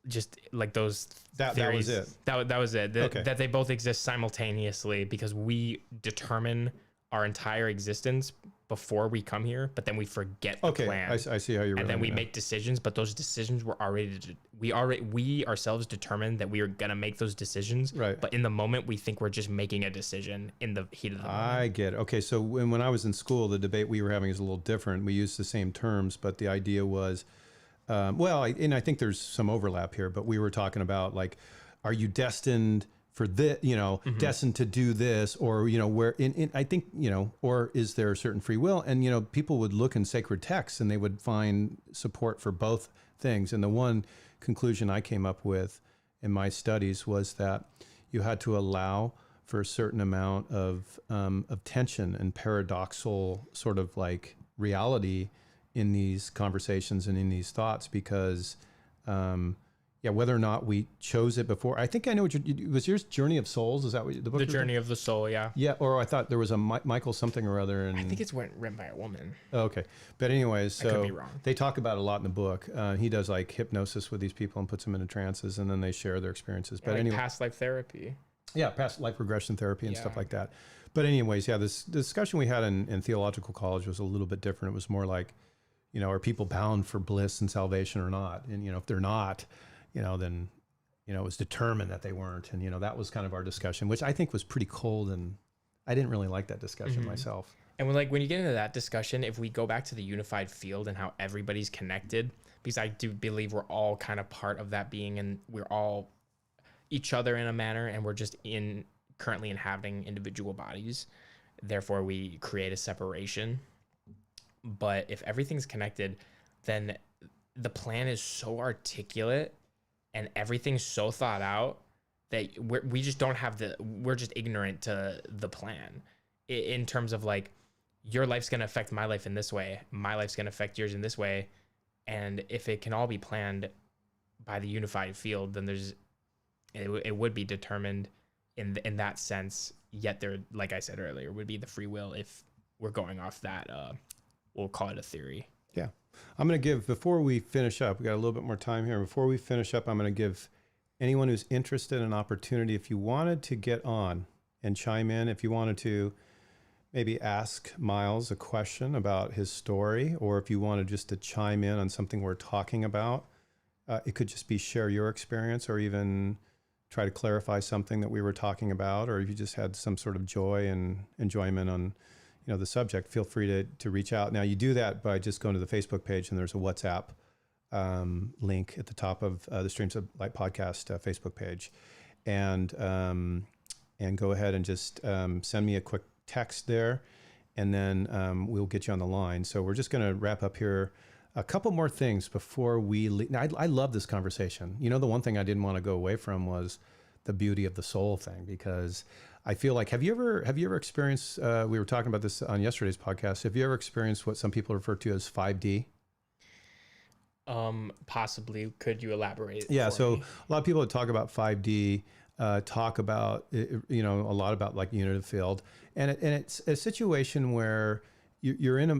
Just like those that theories. was it. That was it. Okay. That they both exist simultaneously because we determine our entire existence before we come here, but then we forget the plan. I see how you're. And then we make decisions, but those decisions were we ourselves determined that we were gonna make those decisions. Right. But in the moment, we think we're just making a decision in the heat of the moment. I get it. Okay, so when I was in school, the debate we were having is a little different. We used the same terms, but the idea was. And I think there's some overlap here, but we were talking about like, are you destined for this, destined to do this, or, where I think, or is there a certain free will? And, people would look in sacred texts and they would find support for both things. And the one conclusion I came up with in my studies was that you had to allow for a certain amount of tension and paradoxal sort of like reality in these conversations and in these thoughts, because whether or not we chose it before. I think I know was yours Journey of Souls. Is that what the book? The Journey of the Soul. Yeah. Yeah. Or I thought there was a Michael something or other. And I think it's written by a woman. Oh, okay. But anyways, so I could be wrong. They talk about it a lot in the book. He does like hypnosis with these people and puts them into trances, and then they share their experiences. But like anyway, past life therapy. Yeah. Past life regression therapy and stuff like that. But anyways, this discussion we had in theological college was a little bit different. It was more like, are people bound for bliss and salvation or not? And, if they're not, then, it was determined that they weren't. And, that was kind of our discussion, which I think was pretty cold. And I didn't really like that discussion myself. And when you get into that discussion, if we go back to the unified field and how everybody's connected, because I do believe we're all kind of part of that being, and we're all each other in a manner, and we're just currently inhabiting individual bodies. Therefore, we create a separation. But if everything's connected, then the plan is so articulate and everything's so thought out that we just don't have we're just ignorant to the plan in terms of like, your life's going to affect my life in this way. My life's going to affect yours in this way. And if it can all be planned by the unified field, then it would be determined in that sense. Yet there, like I said earlier, would be the free will if we're going off that, we'll call it a theory. Yeah. I'm going to give, before we finish up, we got a little bit more time here. Before we finish up, I'm going to give anyone who's interested an opportunity. If you wanted to get on and chime in, if you wanted to maybe ask Miles a question about his story, or if you wanted just to chime in on something we're talking about, it could just be share your experience, or even try to clarify something that we were talking about, or if you just had some sort of joy and enjoyment on, the subject, feel free to reach out. Now, you do that by just going to the Facebook page, and there's a WhatsApp link at the top of the Streams of Light podcast Facebook page, and go ahead and just send me a quick text there, and then we'll get you on the line. So we're just going to wrap up here. A couple more things before we leave. Now, I love this conversation. The one thing I didn't want to go away from was the beauty of the soul thing, because I feel like, have you ever experienced, we were talking about this on yesterday's podcast. Have you ever experienced what some people refer to as 5D? Possibly. Could you elaborate? Yeah. So a lot of people that talk about 5D talk about, a lot about like unitive field, and it's a situation where you're in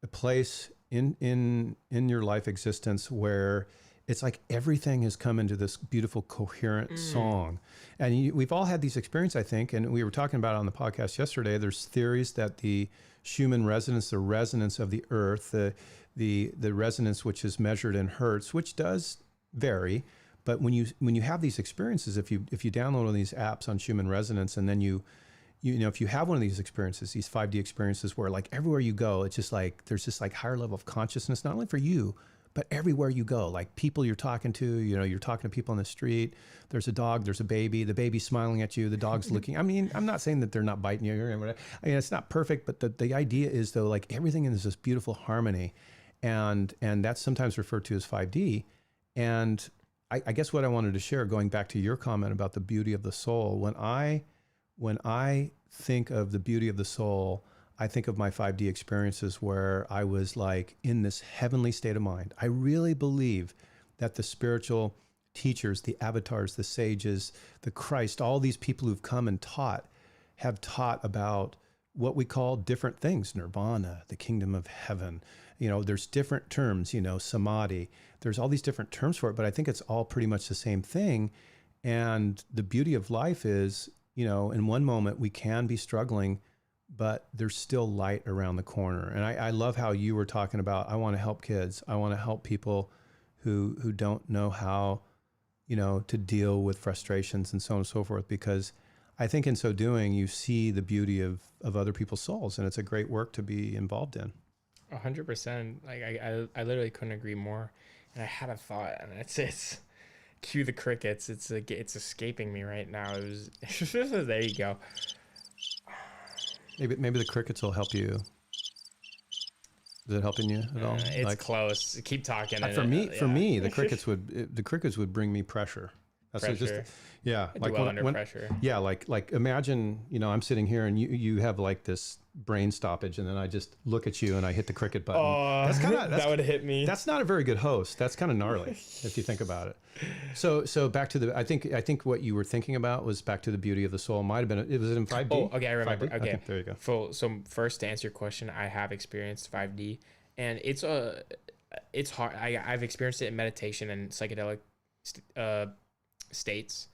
a place in your life existence where it's like everything has come into this beautiful coherent song. And we've all had these experiences, I think, and we were talking about it on the podcast yesterday. There's theories that the Schumann resonance, the resonance of the earth, the resonance which is measured in hertz, which does vary, but when you have these experiences, if you download one of these apps on Schumann resonance, and then if you have one of these experiences, these 5D experiences where like everywhere you go, it's just like, there's this like higher level of consciousness, not only for you, but everywhere you go, like people you're talking to, you're talking to people on the street, there's a dog, there's a baby, the baby's smiling at you, the dog's looking. I mean, I'm not saying that they're not biting you or whatever. I mean, it's not perfect, but the idea is though, like everything is this beautiful harmony, and that's sometimes referred to as 5D. And I guess what I wanted to share, going back to your comment about the beauty of the soul, when I think of the beauty of the soul, I think of my 5D experiences where I was like in this heavenly state of mind. I really believe that the spiritual teachers, the avatars, the sages, the Christ, all these people who've come and have taught about what we call different things, nirvana, the kingdom of heaven. There's different terms, samadhi. There's all these different terms for it, but I think it's all pretty much the same thing. And the beauty of life is, in one moment we can be struggling, but there's still light around the corner. And I love how you were talking about, I want to help kids. I want to help people who don't know how, to deal with frustrations and so on and so forth, because I think in so doing, you see the beauty of other people's souls, and it's a great work to be involved in. 100%. Like I literally couldn't agree more. And I had a thought, and it's cue the crickets. It's escaping me right now. It was there you go. Maybe the crickets will help you. Is it helping you at all? It's like, close. Keep talking. For me, the crickets would bring me pressure. That's pressure. Like under pressure. Yeah, like imagine, I'm sitting here and you have like this brain stoppage, and then I just look at you and I hit the cricket button. Oh, that would hit me. That's not a very good host. That's kind of gnarly if you think about it. So back to I think what you were thinking about was back to the beauty of the soul. Might have been, it was in 5D. Oh, okay, I remember. 5D? Okay, there you go. So first, to answer your question, I have experienced 5D, and it's hard. I've experienced it in meditation and psychedelic states.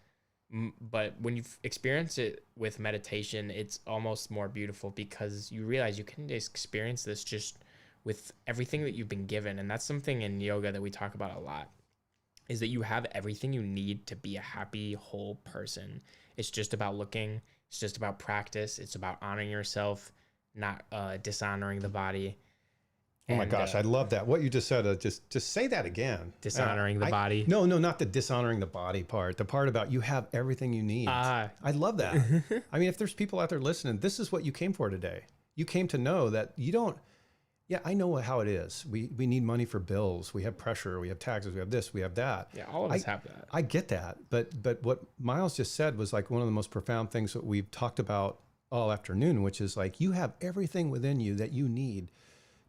But when you've experienced it with meditation, it's almost more beautiful, because you realize you can experience this just with everything that you've been given. And that's something in yoga that we talk about a lot. is that you have everything you need to be a happy, whole person. It's just about looking. It's just about practice. It's about honoring yourself, not dishonoring the body. Oh my gosh, I love that. What you just said, just say that again. Dishonoring the body. No, not the dishonoring the body part. The part about you have everything you need. I love that. I mean, if there's people out there listening, this is what you came for today. You came to know that you don't, yeah, I know how it is. We need money for bills. We have pressure. We have taxes. We have this. We have that. Yeah, all of us have that. I get that. But what Miles just said was like one of the most profound things that we've talked about all afternoon, which is like you have everything within you that you need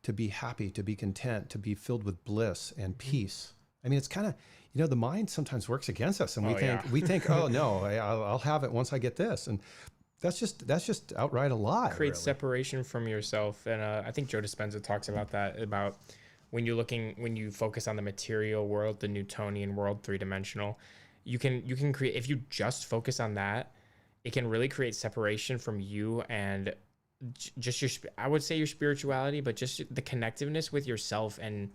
to be happy, to be content, to be filled with bliss and peace. I mean, it's kind of, you know, the mind sometimes works against us, and we think, oh no, I'll have it once I get this, and that's just outright a lie. Create really. separation from yourself, and I think Joe Dispenza talks about that, about when you focus on the material world, the Newtonian world, 3-dimensional. You can create, if you just focus on that, it can really create separation from you and just I would say your spirituality, but just the connectiveness with yourself. And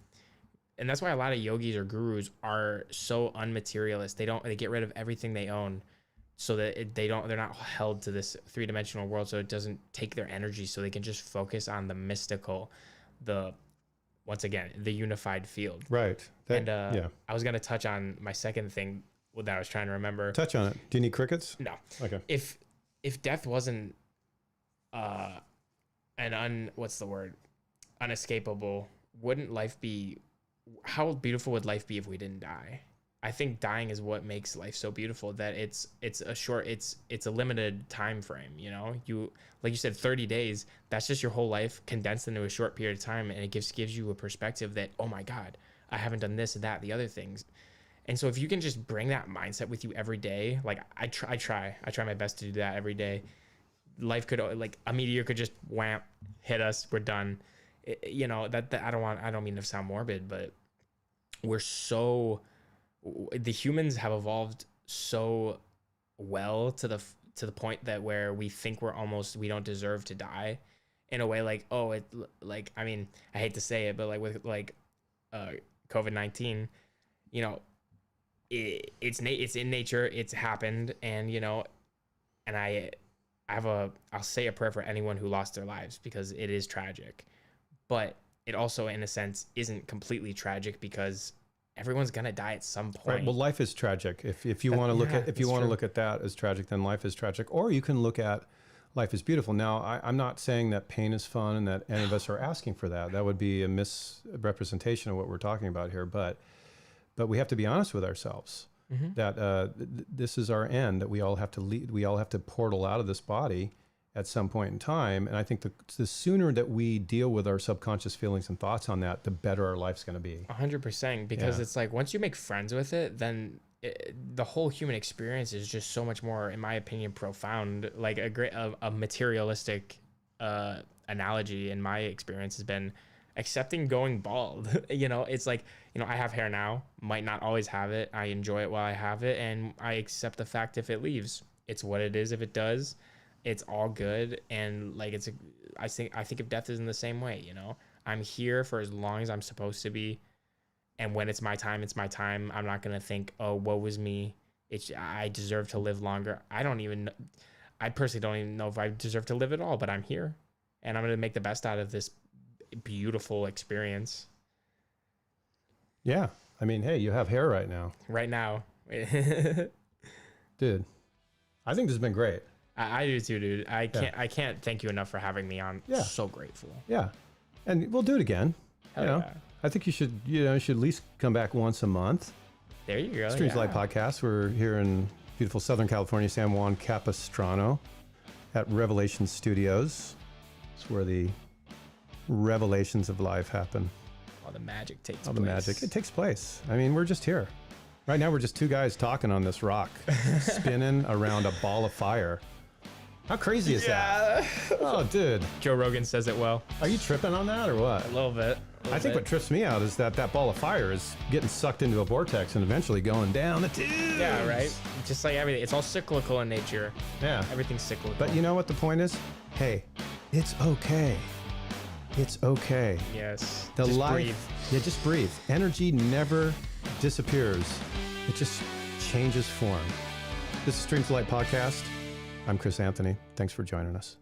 that's why a lot of yogis or gurus are so unmaterialist. They get rid of everything they own so that they're not held to this 3-dimensional world, so it doesn't take their energy, so they can just focus on the mystical, once again, the unified field. Right. I was going to touch on my second thing that I was trying to remember. Touch on it. Do you need crickets? No. Okay. If death wasn't unescapable, wouldn't life be, how beautiful would life be if we didn't die? I think dying is what makes life so beautiful, that it's a limited time frame, you know? Like you said, 30 days, that's just your whole life condensed into a short period of time, and it gives you a perspective that, oh my God, I haven't done this, that, the other things. And so if you can just bring that mindset with you every day, like I try my best to do that every day. Life could, like a meteor could just wham, hit us, we're done. You know, that I don't mean to sound morbid, but the humans have evolved so well to the point that where we think we don't deserve to die, in a way, like, I mean, I hate to say it, but like with COVID-19, you know, it's in nature, it's happened, and you know, and I'll say a prayer for anyone who lost their lives, because it is tragic, but it also, in a sense, isn't completely tragic, because everyone's gonna die at some point. Right. Well, life is tragic. If you want to look at that as tragic, then life is tragic. Or you can look at life is beautiful. Now, I'm not saying that pain is fun and that any of us are asking for that. That would be a misrepresentation of what we're talking about here. But we have to be honest with ourselves, that this is our end, that we all have to leave, we all have to portal out of this body at some point in time. And I think the sooner that we deal with our subconscious feelings and thoughts on that, the better our life's going to be. 100%, because it's like, once you make friends with it, then the whole human experience is just so much more, in my opinion, profound. Like a materialistic analogy in my experience has been accepting going bald. You know, it's like, you know, I have hair now, might not always have it. I enjoy it while I have it, and I accept the fact if it leaves. It's what it is. If it does, it's all good. And like, I think of death as in the same way, you know, I'm here for as long as I'm supposed to be. And when it's my time, it's my time. I'm not going to think, oh, woe was me. I deserve to live longer. I personally don't even know if I deserve to live at all, but I'm here, and I'm going to make the best out of this beautiful experience. Yeah. I mean, hey, you have hair right now. Right now. Dude, I think this has been great. I do too, dude. I can't thank you enough for having me on. Yeah. So grateful. Yeah. And we'll do it again. Hell you know, yeah. I think you should at least come back once a month. There you go. Streams Live Podcast. We're here in beautiful Southern California, San Juan Capistrano at Revelation Studios. It's where the revelations of life happen. All the magic takes place. All the magic. It takes place. I mean, we're just here. Right now, we're just two guys talking on this rock, spinning around a ball of fire. How crazy is that? Oh, dude. Joe Rogan says it well. Are you tripping on that or what? A little bit. I think what trips me out is that ball of fire is getting sucked into a vortex and eventually going down the tubes. Yeah, right? Just like everything. It's all cyclical in nature. Yeah. Everything's cyclical. But you know what the point is? Hey, it's okay. It's okay. Yes. The Just life, breathe. yeah, just breathe. Energy never disappears. It just changes form. This is Streams to Light Podcast. I'm Chris Anthony. Thanks for joining us.